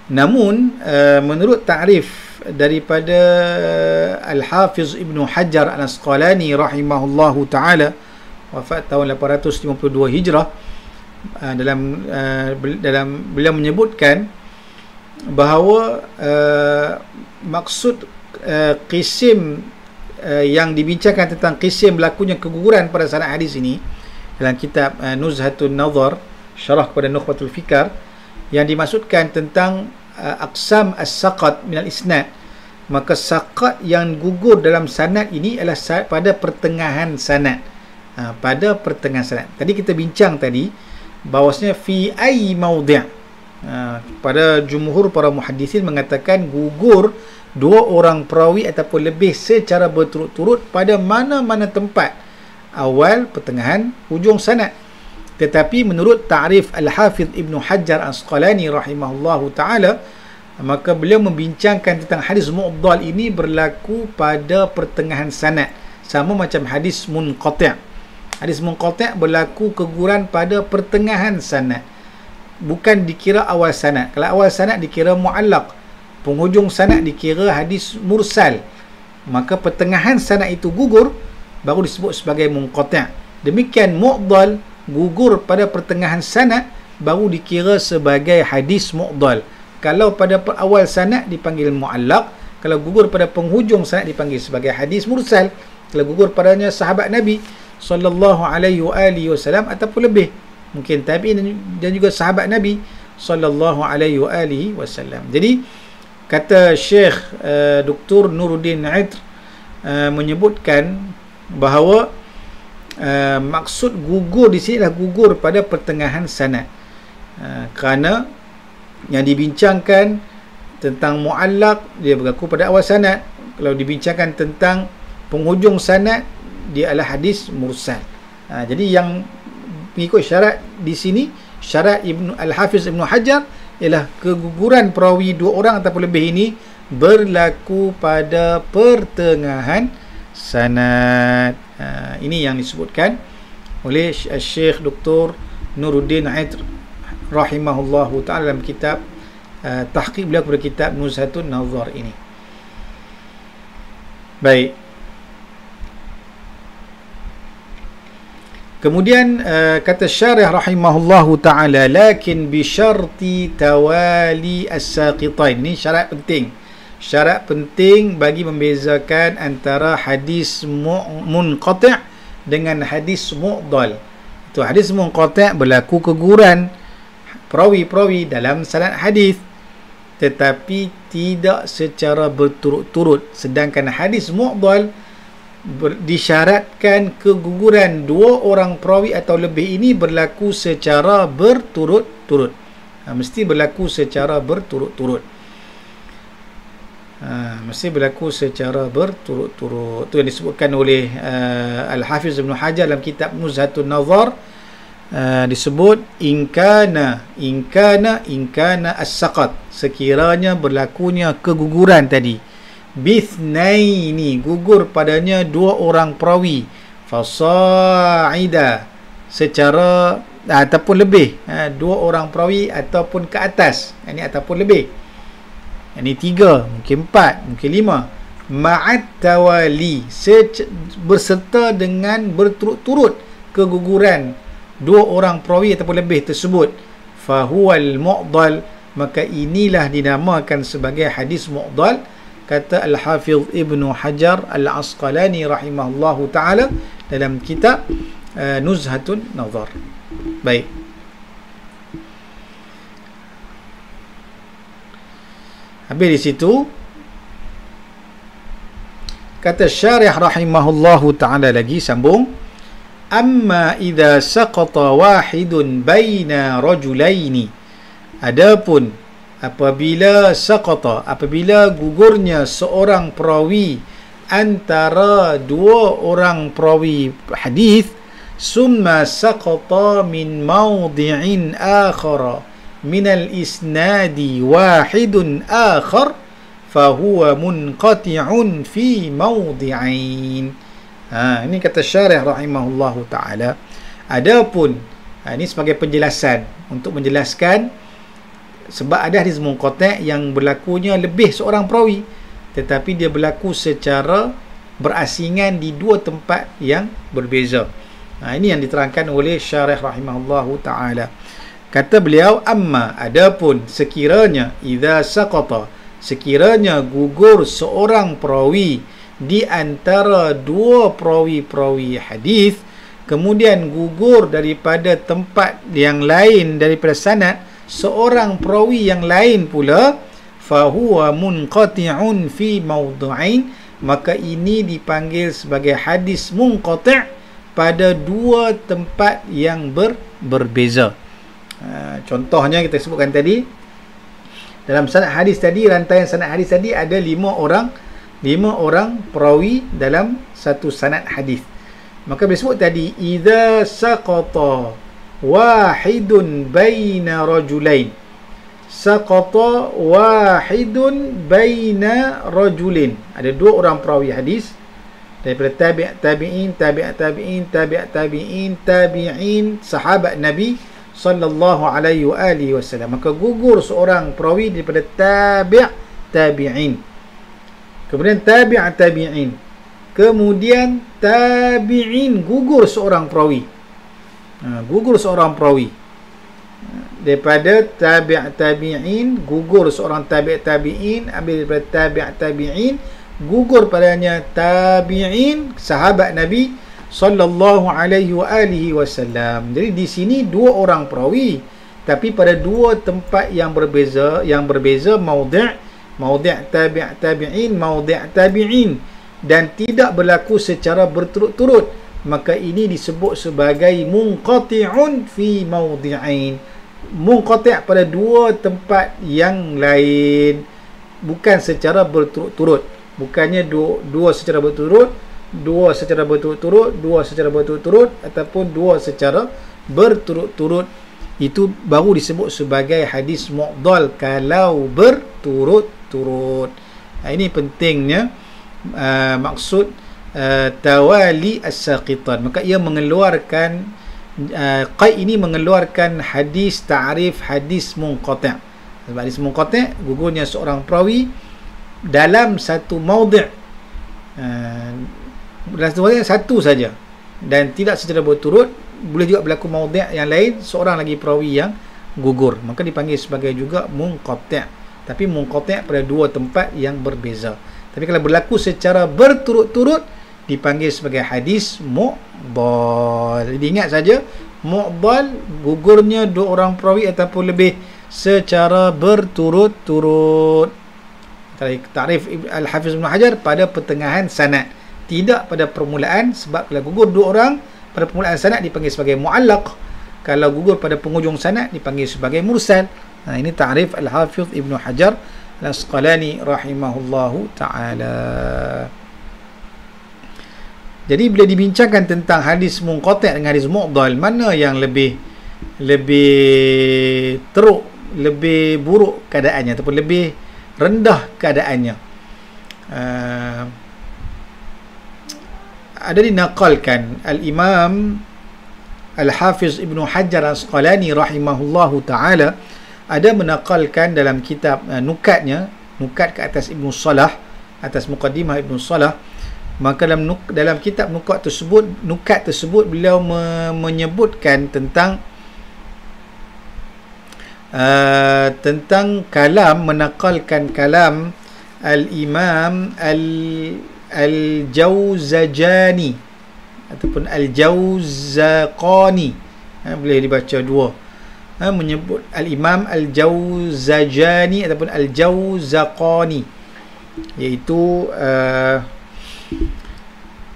Speaker 1: Namun menurut ta'rif daripada Al-Hafiz Ibnu Hajar Al-Asqalani rahimahullahu ta'ala, wafat tahun 852 Hijrah. Dalam beliau menyebutkan bahawa maksud qisim yang dibincangkan tentang qisim berlakunya keguguran pada sanad hadis ini dalam kitab Nuzhatun Nazar, syarah kepada Nukhbatul Fikar, yang dimaksudkan tentang aqsam as-saqat minal isnad. Maka saqat yang gugur dalam sanad ini adalah pada pertengahan sanad. Pada pertengahan sanad. Tadi kita bincang tadi bahawasanya fi ai maudhi'. Pada jumhur para muhaddisin mengatakan gugur dua orang perawi ataupun lebih secara berturut-turut pada mana-mana tempat, awal, pertengahan, hujung sanad. Tetapi menurut ta'rif Al-Hafidh Ibnu Hajar Asqalani rahimahullahu ta'ala, maka beliau membincangkan tentang hadis mu'dhal ini berlaku pada pertengahan sanad, sama macam hadis munqati'. Hadis munqati' berlaku keguguran pada pertengahan sanad, bukan dikira awal sanad. Kalau awal sanad dikira mu'allaq, penghujung sanad dikira hadis mursal. Maka pertengahan sanad itu gugur, baru disebut sebagai munqati'. Demikian mu'dhal gugur pada pertengahan sanad, baru dikira sebagai hadis mu'dhal. Kalau pada awal sanad dipanggil mu'allaq, kalau gugur pada penghujung sanad dipanggil sebagai hadis mursal. Kalau gugur padanya sahabat Nabi sallallahu alaihi wasallam ataupun lebih, mungkin tabi'in dan juga sahabat Nabi sallallahu alaihi wasallam. Jadi kata Syekh Dr. Nuruddin Aitr menyebutkan bahawa maksud gugur di sini adalah gugur pada pertengahan sanad, kerana yang dibincangkan tentang mu'allaq dia berlaku pada awal sanad. Kalau dibincangkan tentang penghujung sanad, dia adalah hadis mursal. Jadi yang mengikut syarat di sini, syarat Al-Hafiz Ibnu Hajar, ialah keguguran perawi dua orang ataupun lebih ini berlaku pada pertengahan sanad. Ini yang disebutkan oleh Syekh Dr. Nuruddin Aitr rahimahullahu ta'ala dalam kitab tahqiq beliau kepada kitab Nuzhatun Nazar ini. Baik. Kemudian kata syarih rahimahullahu ta'ala, lakin bisyarti tawali as-saqitain. Ini syarat penting. Syarat penting bagi membezakan antara hadis munqati' dengan hadis mu'dhal. Itu hadis munqati' berlaku keguguran perawi-perawi dalam sanad hadis, tetapi tidak secara berturut-turut. Sedangkan hadis mu'dhal disyaratkan keguguran dua orang perawi atau lebih ini berlaku secara berturut-turut. Mesti berlaku secara berturut-turut. Mesti berlaku secara berturut-turut. Itu yang disebutkan oleh Al-Hafiz Ibnu Hajar dalam kitab Nuzhatun Nazar. Disebut inkana as-saqat, sekiranya berlakunya keguguran tadi, bithnaini, gugur padanya dua orang perawi, fasa'ida, secara ataupun lebih, dua orang perawi ataupun ke atas, ini ataupun lebih, ini tiga, mungkin empat, mungkin lima, ma'at tawali, berserta dengan berturut-turut keguguran dua orang perawi ataupun lebih tersebut, fahuwal mu'dhal, maka inilah dinamakan sebagai hadis mu'dhal, kata Al-Hafidh Ibnu Hajar Al-Asqalani rahimahullahu ta'ala dalam kitab Nuzhatun Nazar. Baik. Habis di situ kata syarih rahimahullahu ta'ala lagi, sambung, amma idza saqata wahidun baina rajulaini, adapun apabila saqata, apabila gugurnya seorang perawi antara dua orang perawi hadis, summa saqata min mawdi'in akhara min al-isnadi wahidun akhar fahuwa munqati'un fi mawdi'ain. Ini kata syarih rahimahullahu ta'ala. Adapun ini sebagai penjelasan untuk menjelaskan, sebab ada hadis munqati' yang berlakunya lebih seorang perawi. tetapi dia berlaku secara berasingan di dua tempat yang berbeza. Ini yang diterangkan oleh syarih rahimahullahu ta'ala. Kata beliau, amma, adapun sekiranya idza saqata, sekiranya gugur seorang perawi di antara dua perawi-perawi hadis, kemudian gugur daripada tempat yang lain daripada sanad seorang perawi yang lain pula, fahuwa munqati'un fi mawdu'ain, maka ini dipanggil sebagai hadis munqati' pada dua tempat yang berbeza. Contohnya kita sebutkan tadi, dalam sanad hadis tadi, rantaian sanad hadis tadi ada 5 orang perawi dalam satu sanad hadis. Maka disebut tadi idza saqata wahidun baina rajulain, saqata wahidun baina rajulin, ada dua orang perawi hadis daripada tabi'in sahabat Nabi sallallahu alaihi wa alihi wasallam. Maka gugur seorang perawi daripada tabi'in, kemudian tabi'in, kemudian tabi'in, gugur seorang perawi. Gugur seorang perawi daripada tabi'in, gugur seorang tabi'in, ambil daripada tabi'in, gugur padanya tabi'in sahabat Nabi sallallahu alaihi wa alihi wasallam. Jadi di sini dua orang perawi tapi pada dua tempat yang berbeza, maudhi' tabi'in, maudhi' tabi'in, dan tidak berlaku secara berturut-turut, maka ini disebut sebagai munqati'un fi maudhi'ain, munqati' pada dua tempat yang lain, bukan secara berturut-turut. Bukannya dua secara berturut, dua secara berturut-turut, ataupun dua secara berturut-turut. Itu baru disebut sebagai hadis mu'dal kalau berturut-turut. Ini pentingnya maksud tawali as-saqitan. Maka ia mengeluarkan qaid ini mengeluarkan hadis ta'rif hadis munqati'. Sebab hadis munqati' gugurnya seorang perawi dalam satu maudhi', satu saja dan tidak secara berturut. Boleh juga berlaku maudhi' yang lain, seorang lagi perawi yang gugur, maka dipanggil sebagai juga munqati', tapi munqati' pada dua tempat yang berbeza. Tapi kalau berlaku secara berturut-turut dipanggil sebagai hadis mu'dal. Jadi ingat saja, mu'dal gugurnya dua orang perawi ataupun lebih secara berturut-turut. Ta'rif Al-Hafiz Ibn Hajar pada pertengahan sanad, tidak pada permulaan. Sebab kalau gugur dua orang pada permulaan sanad dipanggil sebagai mu'allaq, kalau gugur pada penghujung sanad dipanggil sebagai mursal. Ini ta'rif Al-Hafiz Ibn Hajar Al-Asqalani rahimahullahu ta'ala. Jadi bila dibincangkan tentang hadis munqati' dengan hadis mu'dal, mana yang lebih teruk, lebih buruk keadaannya ataupun lebih rendah keadaannya? Ada dinaqalkan Al-Imam Al-Hafiz Ibn Hajar Al-Asqalani rahimahullahu ta'ala ada menaqalkan dalam kitab nukatnya, nukat ke atas Ibn Salah, atas Muqaddimah Ibn Salah. Maka dalam kitab nukat tersebut beliau menyebutkan tentang kalam, menaqalkan kalam Al-Imam Al-Jawzajani ataupun Al-Jawzaqani, boleh dibaca dua, menyebut Al-Imam Al-Jawzajani ataupun Al-Jawzaqani, iaitu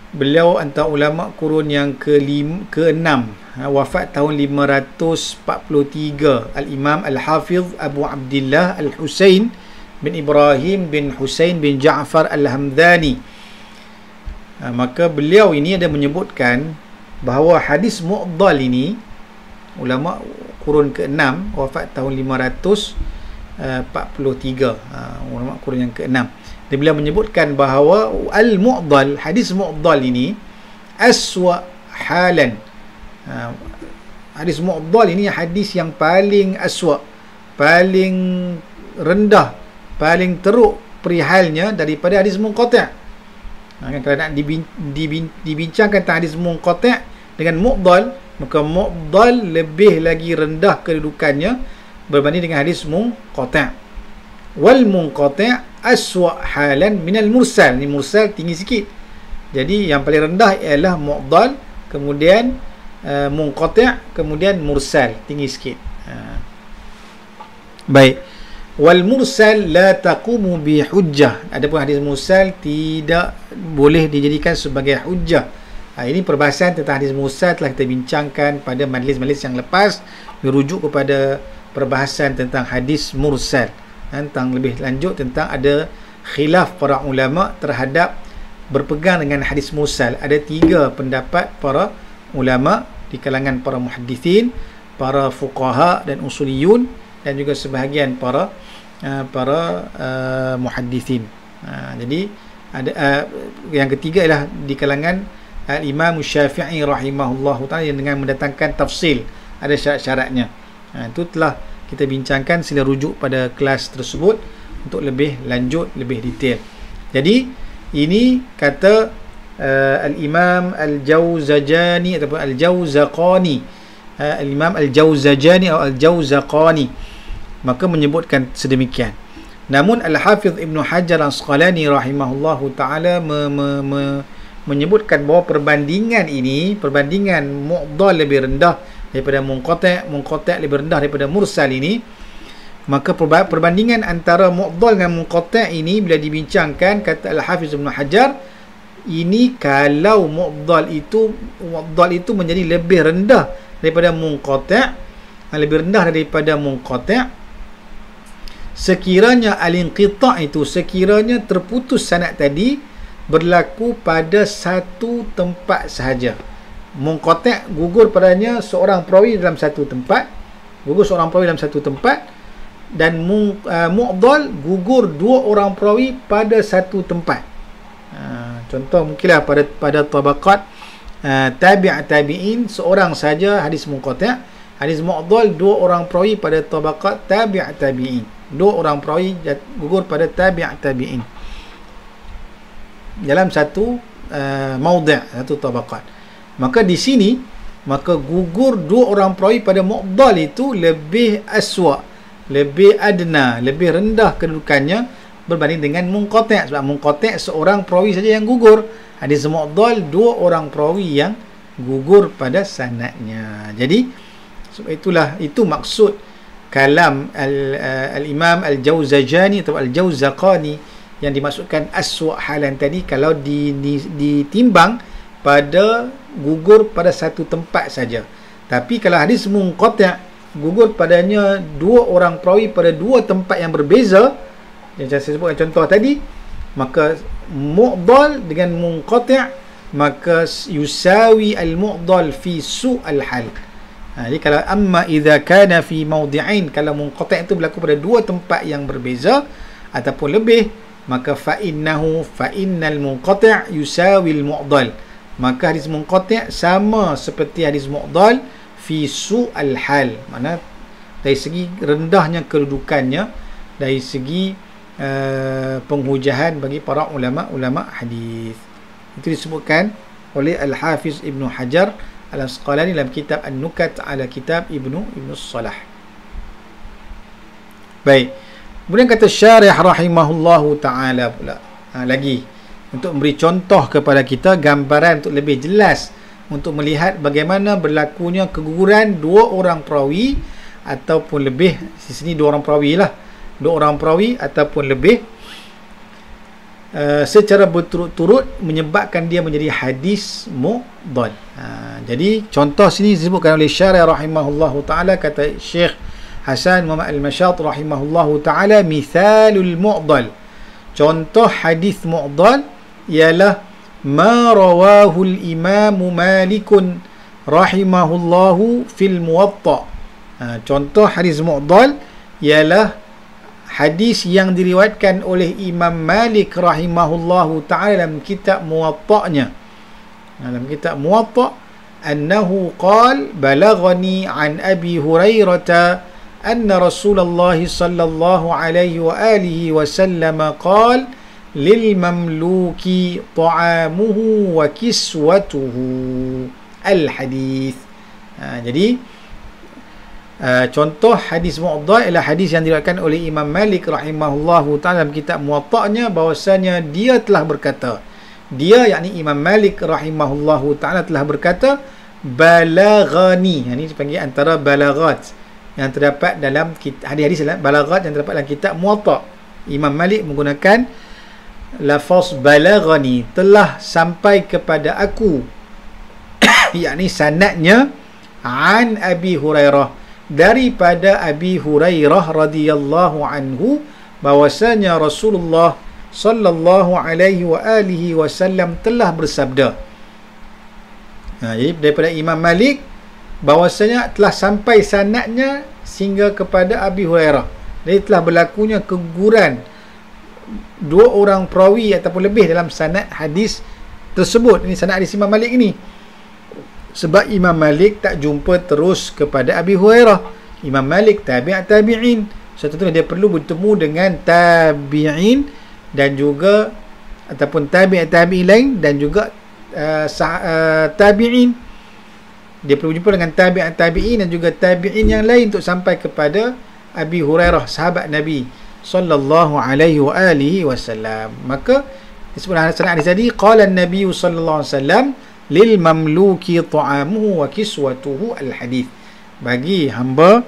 Speaker 1: beliau antara ulama kurun yang ke-6, wafat tahun 543. Al-Imam Al-Hafiz Abu Abdillah Al-Husain bin Ibrahim bin Husain bin Ja'far Al-Hamdani. Maka beliau ini ada menyebutkan bahawa hadis mu'dal ini, ulama kurun ke-6, wafat tahun 543, ulama kurun yang ke-6. Dan beliau menyebutkan bahawa al-mu'dal, hadis mu'dal ini aswa halan. Hadis mu'dal ini hadis yang paling aswa, paling rendah, paling teruk perihalnya daripada hadis munqati'. Kalau nak dibincangkan tentang hadis munqati' dengan mu'dal, maka mu'dal lebih lagi rendah kedudukannya berbanding dengan hadis munqati'. Wal munqati' aswa' halan minal mursal. Ni mursal tinggi sikit. Jadi yang paling rendah ialah mu'dal, kemudian munqati', kemudian mursal, tinggi sikit. Baik. Wal mursal la taqumu bi hujjah. Adapun hadis mursal tidak boleh dijadikan sebagai hujjah. Ini perbahasan tentang hadis mursal telah kita bincangkan pada majlis-majlis yang lepas, merujuk kepada perbahasan tentang hadis mursal. Tentang lebih lanjut tentang ada khilaf para ulama terhadap berpegang dengan hadis mursal. Ada 3 pendapat para ulama di kalangan para muhaddithin, para fuqaha dan usuliyun, dan juga sebahagian para muhaddithin. Jadi ada yang ketiga ialah di kalangan Imam Syafi'i rahimahullahu ta'ala, yang dengan mendatangkan tafsil, ada syarat-syaratnya. Itu telah kita bincangkan, sila rujuk pada kelas tersebut untuk lebih lanjut, lebih detail. Jadi ini kata Al-Imam Al-Jawzajani ataupun Al-Jawzaqani, Al-Imam Al-Jawzajani atau Al-Jawzaqani, maka menyebutkan sedemikian. Namun Al-Hafidh Ibn Hajar Al-Asqalani rahimahullahu ta'ala menyebutkan bahawa perbandingan ini, perbandingan mu'dal lebih rendah daripada munqati', munqati' lebih rendah daripada mursal ini, maka perbandingan antara mu'dal dengan munqati' ini bila dibincangkan, kata Al-Hafiz Ibn Hajar, ini kalau mu'dal itu menjadi lebih rendah daripada munqati', lebih rendah daripada munqati', sekiranya al-inqita' itu, sekiranya terputus sanad tadi berlaku pada satu tempat sahaja. Munqati' gugur padanya seorang perawi dalam satu tempat, dan mu'dal gugur 2 orang perawi pada satu tempat. Contoh mungkinlah pada tabaqat tabi'in seorang saja hadis munqati', hadis mu'dal 2 orang perawi pada tabaqat tabi'in, 2 orang perawi gugur pada tabi'in dalam satu maudhi', satu tabaqat. Maka di sini, maka gugur 2 orang perawi pada mu'dal itu lebih aswa', lebih adna, lebih rendah kedudukannya berbanding dengan munqati'. Sebab munqati' seorang perawi saja yang gugur. Hadis mu'dal 2 orang perawi yang gugur pada sanadnya. Jadi sebab itulah, itu maksud kalam Al-Imam Al-Jawzajani atau Al-Jawzaqani yang dimaksudkan aswa' halan tadi, kalau ditimbang pada gugur pada satu tempat saja. Tapi kalau hadis munqati' gugur padanya 2 orang perawi pada 2 tempat yang berbeza, yang saya sebutkan contoh tadi, maka mu'dal dengan munqati', maka yusawi al-mu'dal fi su'al hal. Jadi kalau amma idza kana fi mawdi'ain, kalau munqati' itu berlaku pada 2 tempat yang berbeza ataupun lebih, maka fa'innal munqati' yusawi al-mu'dal, maka hadis munqati' sama seperti hadis mu'dal fi su'al hal, mana dari segi rendahnya kedudukannya, dari segi penghujahan bagi para ulama hadis. Itu disebutkan oleh Al-Hafiz Ibn Hajar Al-Asqalani dalam kitab An-Nukat ala kitab Ibnu Salah. Baik. Kemudian kata syarih rahimahullahu ta'ala pula, lagi untuk memberi contoh kepada kita, gambaran untuk lebih jelas, untuk melihat bagaimana berlakunya keguguran 2 orang perawi ataupun lebih. Di sini 2 orang perawi lah, 2 orang perawi ataupun lebih, secara berturut-turut menyebabkan dia menjadi hadis mu'dal. Jadi contoh sini disebutkan oleh syarih rahimahullahu ta'ala, kata Syekh Hasan Muhammad Al-Mashat rahimahullahu ta'ala, mithalul mu'dal, contoh hadis mu'dal ialah ma rawahu al-Imam Malik rahimahullahu fil Muwatta'. Contoh hadis mu'dal ialah hadis yang diriwayatkan oleh Imam Malik rahimahullahu ta'ala dalam kitab Muwatta'nya. Dalam kitab Muwatta', annahu qala balaghani an Abi Hurairah anna Rasulullah sallallahu alaihi wa alihi wasallam qala lil mamluki ta'amuhu wa kiswatuhu al hadis. Jadi contoh hadis Mu'addah ialah hadis yang diriwayatkan oleh Imam Malik rahimahullahu ta'ala dalam kitab Muwatta'nya, bahwasanya dia telah berkata, dia yakni Imam Malik rahimahullahu ta'ala telah berkata, balaghani, ini dipanggil antara balaghat yang terdapat dalam hadis-hadis balaghat yang terdapat dalam kitab Muwatta'. Imam Malik menggunakan lafaz balaghani, telah sampai kepada aku, yakni sanadnya an Abi Hurairah, daripada Abi Hurairah radhiyallahu anhu, bahwasanya Rasulullah sallallahu alaihi wa alihi wasallam telah bersabda. Jadi daripada Imam Malik bahwasanya telah sampai sanadnya sehingga kepada Abi Hurairah. Jadi telah berlakunya keguguran dua orang perawi ataupun lebih dalam sanad hadis tersebut. Ini sanad hadis Imam Malik ini. Sebab Imam Malik tak jumpa terus kepada Abi Hurairah. Imam Malik tabi'in. So tentunya dia perlu bertemu dengan tabi'in dan juga ataupun tabi'in lain dan juga tabi'in. Dia perlu jumpa dengan tabi'in dan juga tabi'in yang lain untuk sampai kepada Abi Hurairah, sahabat Nabi sallallahu alaihi wa alihi wasallam. Maka disebut dalam hadis tadi, qala an-nabiy sallallahu alaihi wasallam lil mamluki ta'amuhu wa kiswatuhu al hadith. Bagi hamba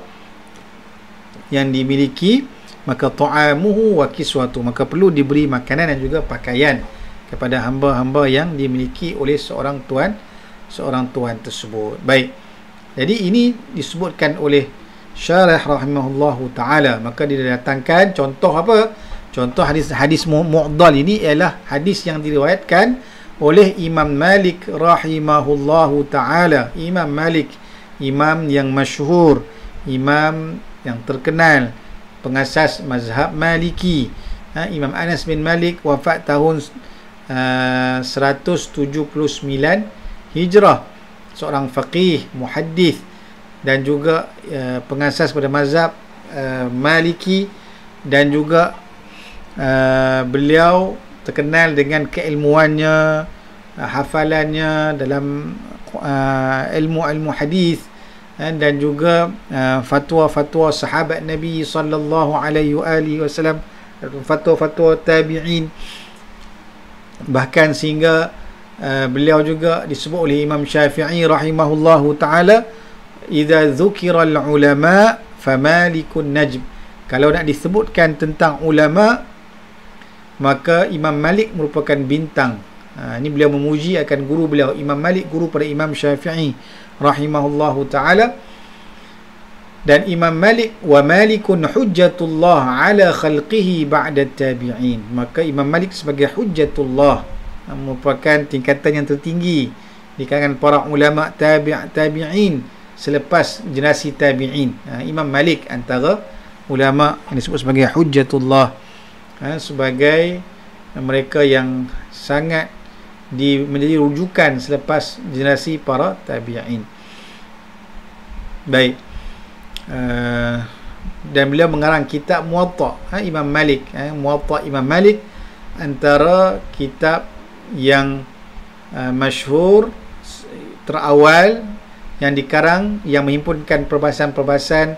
Speaker 1: yang dimiliki, maka ta'amuhu wa kiswatuhu, maka perlu diberi makanan dan juga pakaian kepada hamba-hamba yang dimiliki oleh seorang tuan tersebut. Baik. Jadi ini disebutkan oleh syarah rahimahullahu taala. Maka dia datangkan contoh apa? Contoh hadis Mu'addah ini ialah hadis yang diriwayatkan oleh Imam Malik rahimahullahu ta'ala. Imam Malik, imam yang masyhur, imam yang terkenal, pengasas mazhab Maliki. Imam Anas bin Malik wafat tahun 179 Hijrah. Seorang faqih, muhaddith dan juga pengasas pada mazhab Maliki, dan juga beliau terkenal dengan keilmuannya, hafalannya dalam ilmu hadis, dan juga fatwa-fatwa sahabat Nabi sallallahu alaihi wasallam, fatwa-fatwa tabi'in. Bahkan sehingga beliau juga disebut oleh Imam Syafi'i rahimahullahu taala, idza dzukira al-ulama famalikun najm. Kalau nak disebutkan tentang ulama, maka Imam Malik merupakan bintang. Ini beliau memuji akan guru beliau, Imam Malik, guru pada Imam Syafi'i rahimahullahu ta'ala. Dan Imam Malik, wa malikun hujjatullah ala khalqihi ba'da tabi'in. Maka Imam Malik sebagai hujjatullah, merupakan tingkatan yang tertinggi di kalangan para ulama tabi'in selepas generasi tabi'in. Imam Malik antara ulama yang disebut sebagai hujjatullah, sebagai mereka yang sangat menjadi rujukan selepas generasi para tabi'in. Baik. Dan beliau mengarang kitab Muwatta', Imam Malik. Muwatta' Imam Malik antara kitab yang masyhur terawal yang dikarang, yang menghimpunkan perbahasan-perbahasan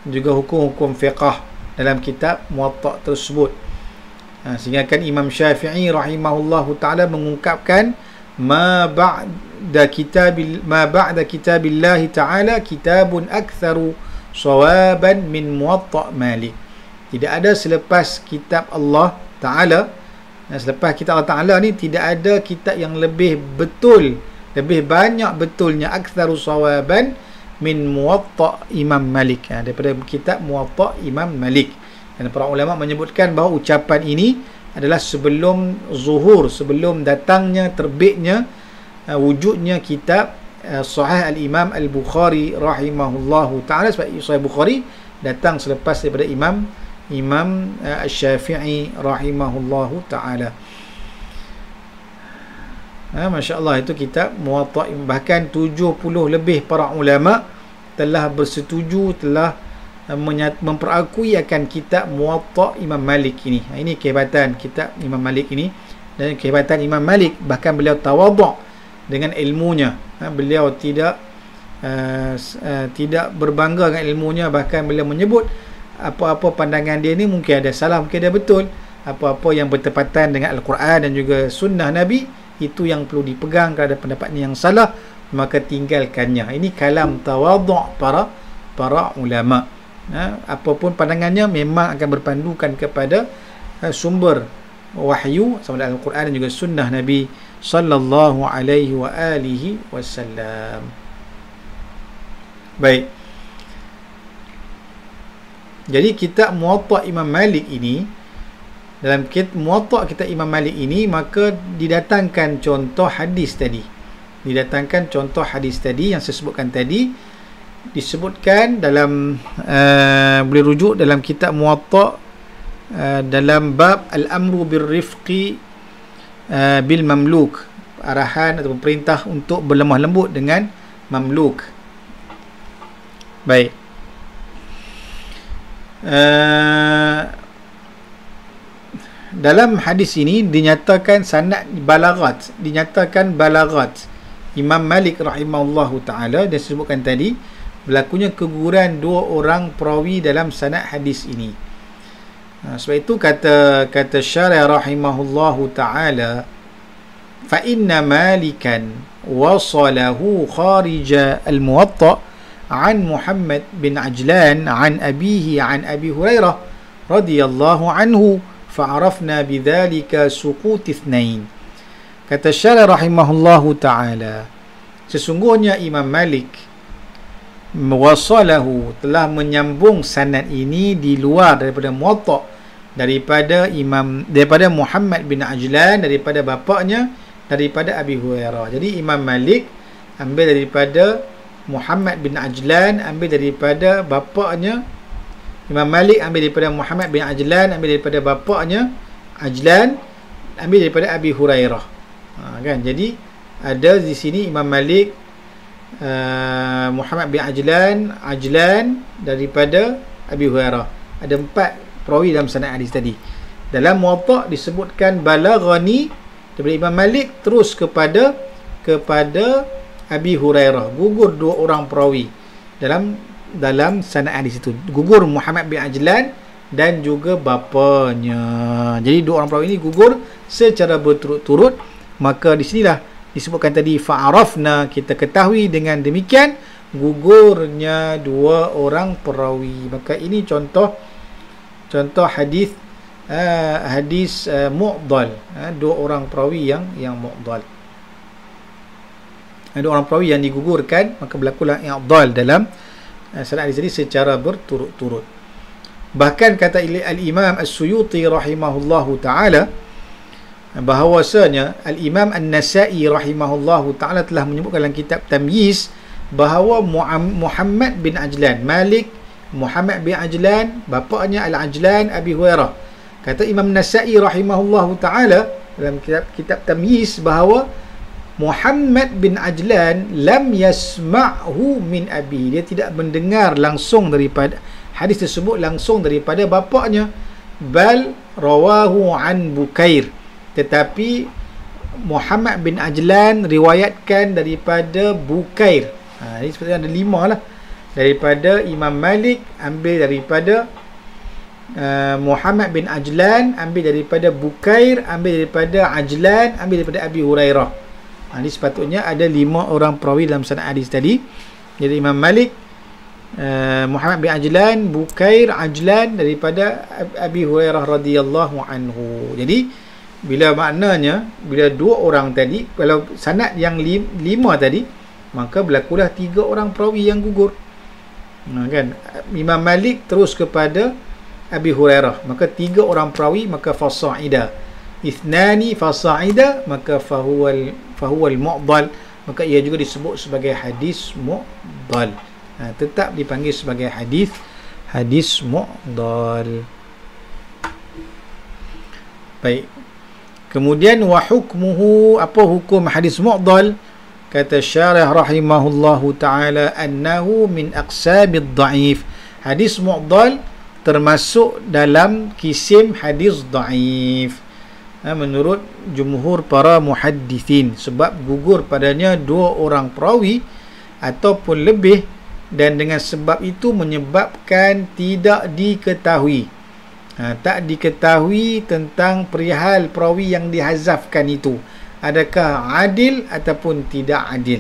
Speaker 1: juga hukum-hukum fiqh dalam kitab Muwatta' tersebut. Sehingga kan Imam Syafi'i rahimahullahu ta'ala mengungkapkan ma ba'da kitabillah ta'ala kitabun aktsaru sawaban min Muwatta' Malik. Tidak ada selepas kitab Allah Ta'ala, selepas kitab Allah Ta'ala ni tidak ada kitab yang lebih betul, lebih banyak betulnya, aktsaru sawaban min Muwatta' Imam Malik, daripada kitab Muwatta' Imam Malik. Dan para ulama menyebutkan bahawa ucapan ini adalah sebelum zuhur, sebelum datangnya, terbitnya, wujudnya kitab Sahih al-Imam al-Bukhari rahimahullahu ta'ala. Sebab Sahih Bukhari datang selepas daripada Imam Syafi'i rahimahullahu ta'ala. Masya Allah, itu kitab Muwatta'. Bahkan 70 lebih para ulama telah bersetuju, telah memperakui akan kitab Muwatta Imam Malik ini. Ini kehebatan kitab Imam Malik ini, dan kehebatan Imam Malik, bahkan beliau tawadhu' dengan ilmunya. Beliau tidak berbangga dengan ilmunya, bahkan beliau menyebut apa-apa pandangan dia ni mungkin ada salah, mungkin ada betul. Apa-apa yang bertepatan dengan Al-Quran dan juga sunnah Nabi, itu yang perlu dipegang. Kalau ada pendapat ni yang salah, maka tinggalkannya. Ini kalam tawadhu' para ulama. Apapun pandangannya memang akan berpandukan kepada sumber wahyu sama ada Al-Quran dan juga sunnah Nabi sallallahu alaihi wa alihi wasallam. Baik. Jadi kitab Muwatta Imam Malik ini, dalam Muwatta kitab Imam Malik ini, maka didatangkan contoh hadis tadi. Didatangkan contoh hadis tadi yang saya sebutkan tadi, disebutkan dalam boleh rujuk dalam kitab Muwatta dalam bab al-amru birrifqi bil mamluk, arahan atau perintah untuk berlemah lembut dengan mamluk. Baik. Dalam hadis ini dinyatakan sanad balaghat, Imam Malik rahimahullahu taala, dan disebutkan tadi berlakunya keguguran dua orang perawi dalam sanad hadis ini. Sebab itu kata syarih rahimahullahu taala, fa inna Malikan wasalahu kharija al-Muwatta an Muhammad bin Ajlan an abihi an Abi Hurairah radhiyallahu anhu fa'arafna bidzalika suqut itsnain. Kata syarih rahimahullahu taala, sesungguhnya Imam Malik wasalahu, telah menyambung sanad ini di luar daripada Muwatta, daripada Muhammad bin Ajlan, daripada bapaknya, daripada Abi Hurairah. Jadi Imam Malik ambil daripada Muhammad bin Ajlan, ambil daripada bapaknya. Imam Malik ambil daripada Muhammad bin Ajlan, ambil daripada bapaknya Ajlan, ambil daripada Abi Hurairah. Kan? Jadi ada di sini Imam Malik, Muhammad bin Ajlan daripada Abi Hurairah. Ada 4 perawi dalam sanad hadis tadi. Dalam Muwatta disebutkan balaghani daripada Imam Malik terus kepada Abi Hurairah. Gugur 2 orang perawi dalam sanad hadis itu. Gugur Muhammad bin Ajlan dan juga bapanya. Jadi 2 orang perawi ini gugur secara berturut-turut. Maka di sinilah disebutkan tadi fa'arafna, kita ketahui dengan demikian gugurnya 2 orang perawi. Maka ini contoh hadis mu'dal, 2 orang perawi yang mu'dal. 2 orang perawi yang digugurkan, maka berlakulah i'dal dalam sanad hadis ini secara berturut-turut. Bahkan kata al-Imam As-Suyuti rahimahullahu taala, bahawasanya al-Imam An-Nasa'i rahimahullahu ta'ala telah menyebutkan dalam kitab Tamyiz bahawa Muhammad bin Ajlan, Malik Muhammad bin Ajlan, bapaknya Al-Ajlan Abi Hurairah. Kata Imam Nasa'i rahimahullahu ta'ala dalam kitab Tamyiz bahawa Muhammad bin Ajlan lam yasma'hu min abi, dia tidak mendengar langsung daripada hadis tersebut langsung daripada bapaknya, bal rawahu an Bukair, tetapi Muhammad bin Ajlan riwayatkan daripada Bukair. Ini seperti ada 5 lah. Daripada Imam Malik ambil daripada Muhammad bin Ajlan, ambil daripada Bukair, ambil daripada Ajlan, ambil daripada Abi Hurairah. Ini sepatutnya ada 5 orang perawi dalam sanad hadis tadi. Jadi Imam Malik, Muhammad bin Ajlan, Bukair, Ajlan, daripada Abi Hurairah radhiyallahu anhu. Jadi bila maknanya, bila 2 orang tadi, kalau sanad yang 5 tadi, maka berlakulah 3 orang perawi yang gugur. Kan? Imam Malik terus kepada Abi Hurairah, maka 3 orang perawi, maka fasa'ida. Ithnani fasa'ida, maka fahuwal mu'dal, maka ia juga disebut sebagai hadis mu'dal. Tetap dipanggil sebagai hadis mu'dal. Baik. Kemudian wa hukmuhu, apa hukum hadis mu'dal? Kata syarih rahimahullahu taala, annahu min aqsamid dha'if. Hadis mu'dal termasuk dalam kisim hadis dhaif, menurut jumhur para muhaddithin, sebab gugur padanya 2 orang perawi ataupun lebih, dan dengan sebab itu menyebabkan tidak diketahui, tak diketahui tentang perihal perawi yang dihazafkan itu, adakah adil ataupun tidak adil.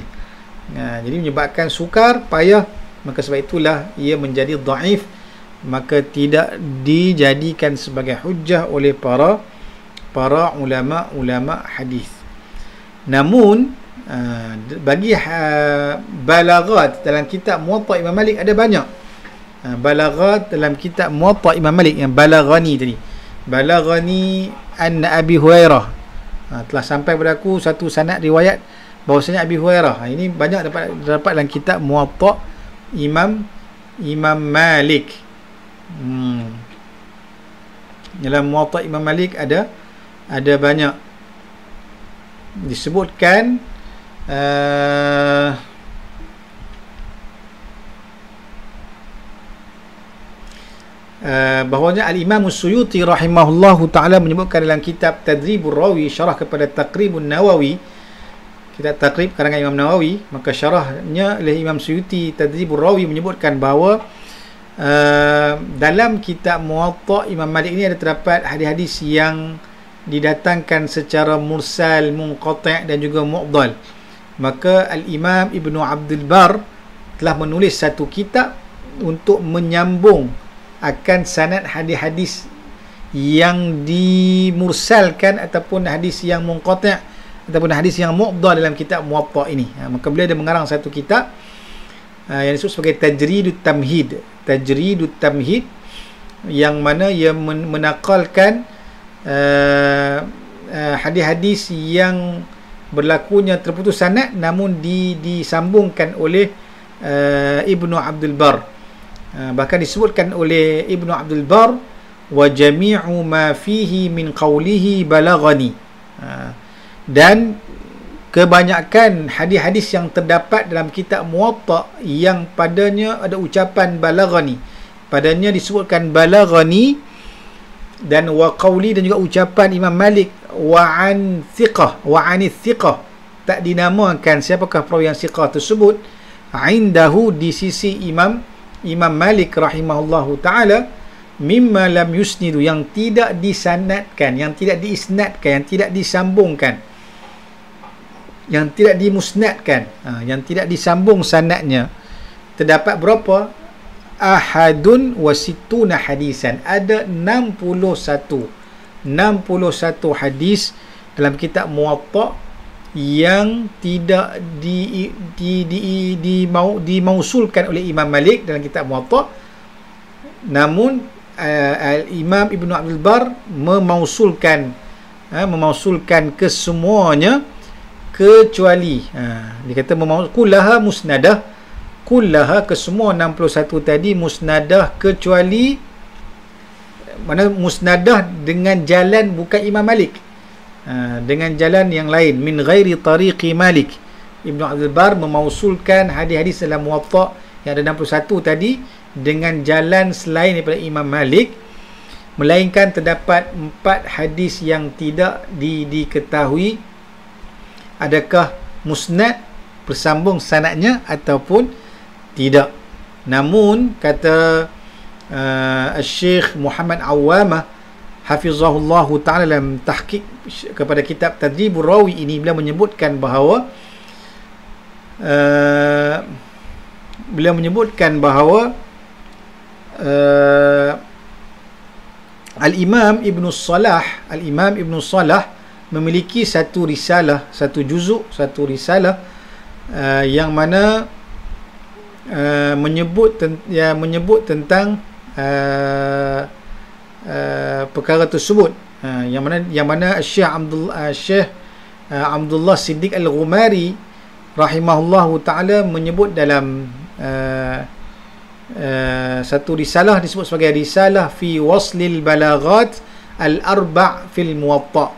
Speaker 1: Jadi menyebabkan sukar, payah, maka sebab itulah ia menjadi dhaif, maka tidak dijadikan sebagai hujjah oleh para ulama hadis. Namun bagi balaghat dalam kitab Muwatta Imam Malik ada banyak. Balaghat dalam kitab Muwatta Imam Malik yang balaghani tadi, balaghani an Abi Hurairah, telah sampai kepada aku satu sanad riwayat bahwasanya Abi Hurairah. Ini banyak dapat dalam kitab Muwatta Imam Malik. Dalam Muwatta Imam Malik ada banyak disebutkan bahawanya Al-Imam As-Suyuti rahimahullahu ta'ala menyebutkan dalam kitab Tadribur Rawi, syarah kepada Taqribun Nawawi, kitab Taqrib karangan Imam Nawawi, maka syarahnya oleh Imam Suyuti Tadribur Rawi menyebutkan bahawa dalam kitab Muwatta Imam Malik ini ada terdapat hadis-hadis yang didatangkan secara mursal, munqati' dan juga mu'dal. Maka Al-Imam Ibnu Abdul Bar telah menulis satu kitab untuk menyambung akan sanad hadis-hadis yang dimursalkan ataupun hadis yang munqati' ataupun hadis yang mu'dal dalam kitab Muwatta ini. Maka beliau ada mengarang satu kitab yang disebut sebagai Tajridut Tamhid. Tajridut Tamhid, yang mana ia menakalkan hadis-hadis yang berlakunya terputus sanad namun disambungkan oleh Ibnu Abdul Bar. Bahkan disebutkan oleh Ibnu Abdul Bar, wa jami'u ma fihi min qawlihi balaghani, dan kebanyakan hadis-hadis yang terdapat dalam kitab Muwatta yang padanya ada ucapan balaghani, padanya disebutkan balaghani, dan wa qawli, dan juga ucapan Imam Malik wa an thiqah, wa anith thiqah, tak dinamakan siapakah perawi yang thiqah tersebut, indahu, di sisi Imam Malik rahimahullahu ta'ala, mimma lam yusnidu, yang tidak disanadkan, yang tidak diisnadkan, yang tidak disambungkan, yang tidak dimusnadkan, yang tidak disambung sanadnya. Terdapat berapa? Ahadun wa situna hadisan, ada 61 hadis dalam kitab Muwatta yang tidak dimausulkan oleh Imam Malik dalam kitab Muwatta, namun Imam Ibnu Abdul Bar memausulkan kesemuanya, kecuali dia kata kullaha musnadah, kullaha, kesemua 61 tadi musnadah, kecuali mana musnadah dengan jalan bukan Imam Malik, dengan jalan yang lain, min ghairi tariqi Malik. Ibnu Abdul Bar memausulkan hadis-hadis dalam Muwatta yang ada 61 tadi dengan jalan selain daripada Imam Malik, melainkan terdapat 4 hadis yang tidak diketahui adakah musnad, bersambung sanadnya ataupun tidak. Namun kata Syekh Muhammad Awamah hafizahullahu ta'ala dalam tahqiq kepada kitab Tadribur Rawi ini, beliau menyebutkan bahawa Al-Imam Ibn Salah memiliki satu risalah, satu juzuk, satu risalah yang mana menyebut tentang perkara tersebut, yang mana Syekh Abdullah Siddiq Al-Ghumari rahimahullahu ta'ala menyebut dalam satu risalah disebut sebagai risalah fi waslil balaghat al-arba' fil Muwatta,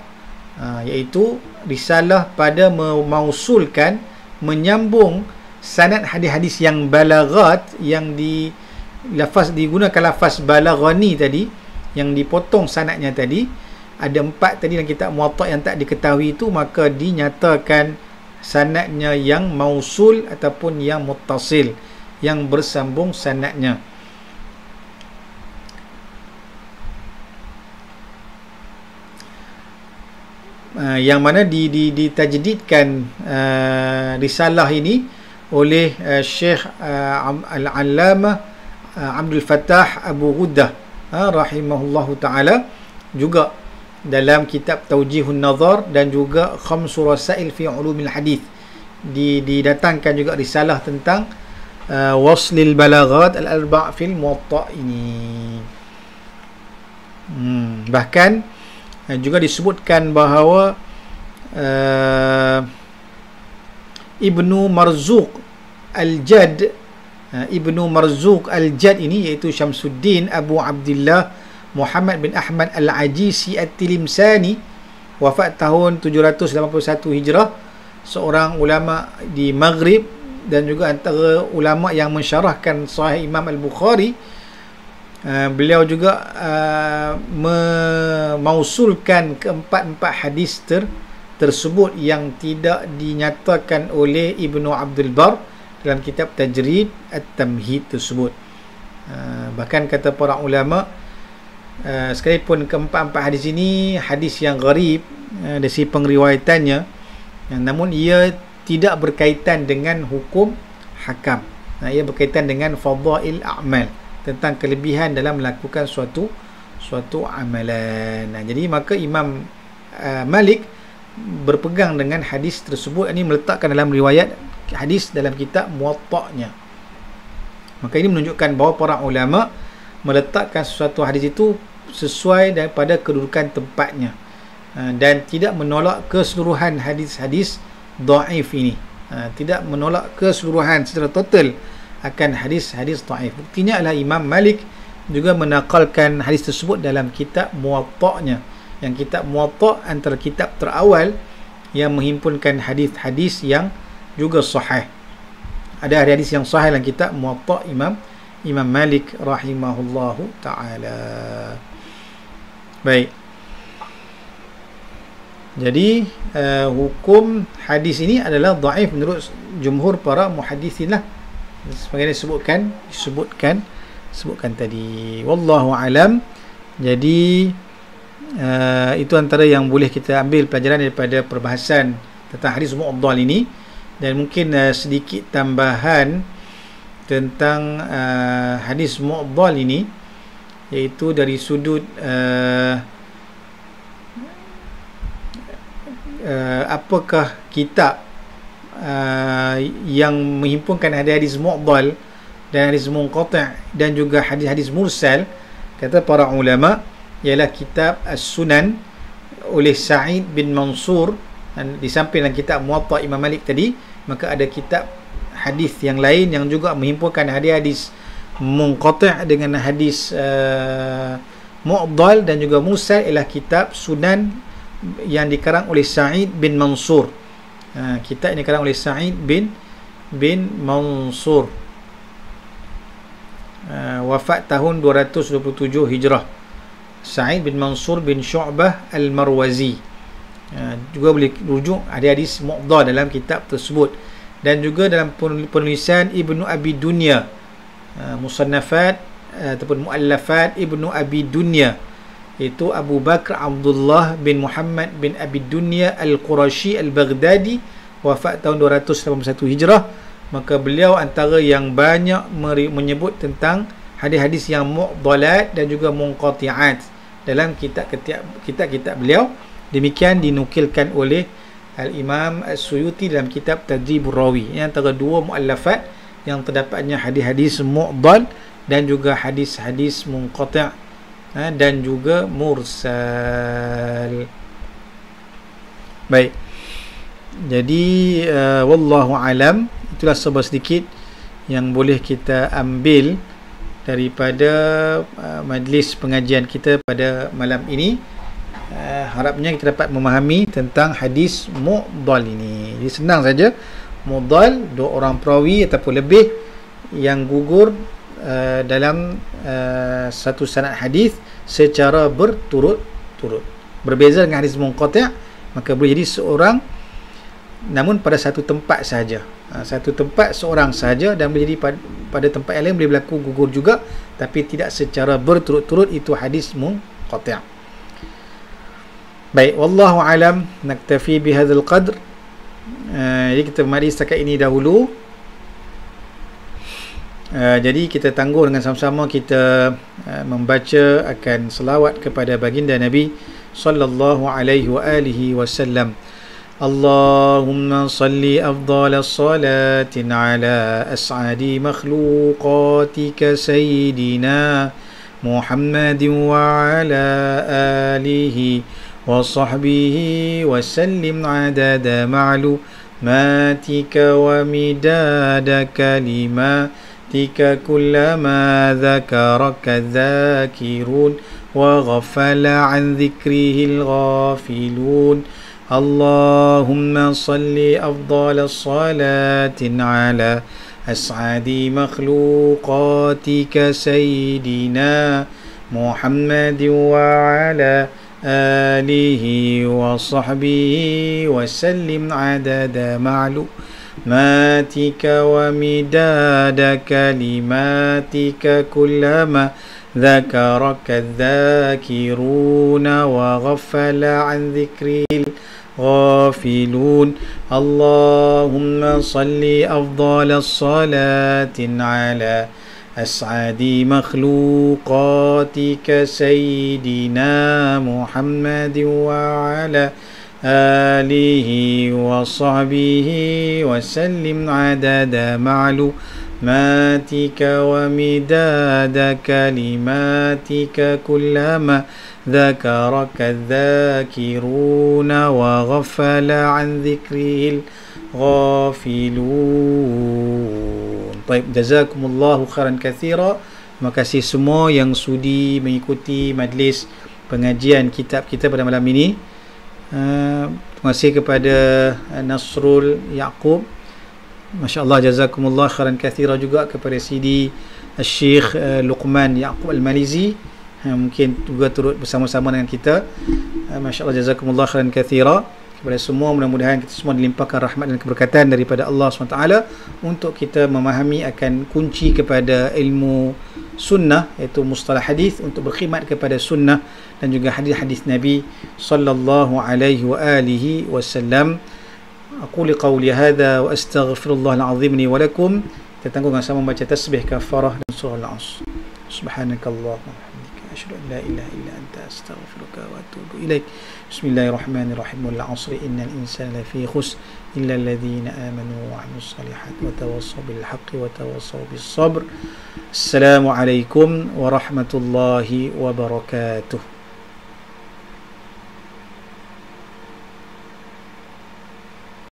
Speaker 1: iaitu risalah pada memausulkan, menyambung sanad hadis-hadis yang balaghat, yang digunakan lafaz balaghani tadi, yang dipotong sanadnya tadi, ada 4 tadi dalam kitab Muwatta yang tak diketahui itu, maka dinyatakan sanadnya yang mausul ataupun yang muttasil, yang bersambung sanadnya. Yang mana ditajdidkan risalah ini oleh Syekh Al-Allamah Abdul Fattah Abu Ghuddah rahimahullahu ta'ala, juga dalam kitab Tawjihun Nazar dan juga Khamsu Rasail fi Ulumil Hadith. Didatangkan juga risalah tentang Waslil Balaghat Al-Arba' fil Muwatta ini. Bahkan juga disebutkan bahawa Ibnu Marzuq Al-Jad, Ibnu Marzuq Al-Jad ini iaitu Syamsuddin Abu Abdullah Muhammad bin Ahmad Al-Ajisi At-Tilimsani, wafat tahun 781 Hijrah, seorang ulama di Maghrib dan juga antara ulama yang mensyarahkan Sahih Imam Al-Bukhari. Beliau juga memausulkan keempat-empat hadis tersebut yang tidak dinyatakan oleh Ibnu Abdul Bar dalam kitab Tajrid At-Tamhid tersebut. Bahkan kata para ulama, sekalipun keempat-empat hadis ini hadis yang gharib dari segi pengriwayatannya, namun ia tidak berkaitan dengan hukum hakam. Ia berkaitan dengan fadail a'mal, tentang kelebihan dalam melakukan suatu amalan. Jadi maka Imam Malik berpegang dengan hadis tersebut, ini meletakkan dalam riwayat hadis dalam kitab Muwatta-nya. Maka ini menunjukkan bahawa para ulama meletakkan sesuatu hadis itu sesuai daripada kedudukan tempatnya, dan tidak menolak keseluruhan hadis-hadis dhaif ini, tidak menolak keseluruhan secara total akan hadis-hadis dhaif. Buktinya adalah Imam Malik juga menakalkan hadis tersebut dalam kitab Muwatta-nya, yang kitab Muwatta antara kitab terawal yang menghimpunkan hadis-hadis yang juga sahih. Ada hadis yang sahih dalam kitab Muwatta Imam Malik rahimahullahu ta'ala. Baik, jadi hukum hadis ini adalah dhaif menurut jumhur para muhaddisin lah, sebagaimana disebutkan tadi. Wallahu alam. Jadi itu antara yang boleh kita ambil pelajaran daripada perbahasan tentang hadis mu'dhal ini. Dan mungkin sedikit tambahan tentang hadis mu'dhal ini, iaitu dari sudut apakah kitab yang menghimpunkan hadis-hadis mu'dhal dan hadis munqati' dan juga hadis-hadis mursal. Kata para ulama, ialah kitab As-Sunan oleh Sa'id bin Mansur. Dan di samping dalam kitab Muwatta Imam Malik tadi, maka ada kitab hadis yang lain yang juga menghimpunkan hadis-hadis munqati' dengan hadis mu'dhal dan juga mursal, ialah kitab Sunan yang dikarang oleh Sa'id bin Mansur. Kitab ini dikarang oleh Sa'id bin Mansur, wafat tahun 227 Hijrah. Sa'id bin Mansur bin Syu'bah Al-Marwazi. Juga boleh rujuk hadis mu'dhal dalam kitab tersebut. Dan juga dalam penulisan Ibnu Abi Dunya, musannafat ataupun muallafat Ibnu Abi Dunya, itu Abu Bakr Abdullah bin Muhammad bin Abi Dunya Al-Qurashi Al-Baghdadi, wafat tahun 281 Hijrah. Maka beliau antara yang banyak menyebut tentang hadis-hadis yang mu'dhalat dan juga munqati'at dalam kitab-kitab beliau. Demikian dinukilkan oleh Al-Imam As-Suyuti dalam kitab Tadribur Rawi. Ini antara dua muallafat yang terdapatnya hadis-hadis mu'dhal dan juga hadis-hadis munqati' dan juga mursal. Baik, jadi wallahu alam, itulah sebuah sedikit yang boleh kita ambil daripada majlis pengajian kita pada malam ini. Harapnya kita dapat memahami tentang hadis mu'dhal ini. Jadi senang saja. Mu'dhal, dua orang perawi ataupun lebih yang gugur dalam satu sanad hadis secara berturut-turut. Berbeza dengan hadis munqati', maka boleh jadi seorang namun pada satu tempat saja. Satu tempat seorang saja, dan boleh jadi pada tempat yang lain boleh berlaku gugur juga, tapi tidak secara berturut-turut. Itu hadis munqati'. Baik, wallahu alam, naktafi bihadzal qadr. Jadi kita mari setakat ini dahulu. Jadi kita tangguh dengan sama-sama kita membaca akan selawat kepada baginda Nabi sallallahu alaihi wa alihi wasallam. Allahumma salli afdal salatin ala as'adi makhluqatika sayyidina Muhammadin wa ala alihi wa sahbihi wa sallim adada ma'lumatika wa midada kalimatika kullama dhakaraka dhakirun wa ghafala an dhikrihil ghafilun. Allahumma salli afdal salatin ala as'adi makhluqatika sayyidina Muhammadin wa ala alihi wa sahbihi wa sallim adada ma'lumatika wa midada kalimatika kullama dhakaraka dhakiruna wa ghafala an dhikril غافلون. اللهم صل أفضل الصلاة على أسعد مخلوقاتك سيدنا محمد وعلى آله وصحبه وسلم عدد معلوماتك ومداد كلماتك كلما ذكرك الذاكرون وغفل عن ذكره الغافلون. Baik, jazakumullahu khairan katsira. Terima kasih semua yang sudi mengikuti majlis pengajian kitab kita pada malam ini. Terima kasih kepada Nasrul Yaqub, masya-Allah, jazakumullah khairan katsira, juga kepada Sidi Syekh Luqman Yaqub Al-Malizi, mungkin juga turut bersama-sama dengan kita. Masya-Allah, jazakumullah khairan katsira. Kepada semua, mudah-mudahan kita semua dilimpahkan rahmat dan keberkatan daripada Allah SWT untuk kita memahami akan kunci kepada ilmu sunnah, iaitu mustalah hadis, untuk berkhidmat kepada sunnah dan juga hadis-hadis Nabi sallallahu alaihi wa alihi wasallam. Aqulu qawli hadha wa astaghfirullahal azim li wa lakum. Kita tangguh sama membaca tasbih kafarah dan surah Al-Asr. Subhanakallahumma wa bihamdika asyhadu an la ilaha illa anta astaghfiruka wa atubu ilaik. Bismillahirrahmanirrahim. Wal 'asri innal insana lafi khusr illa alladhina amanu wa 'amilus salihati wa tawassaw bil haqqi wa tawassaw bis sabr. Assalamu alaikum warahmatullahi wabarakatuh.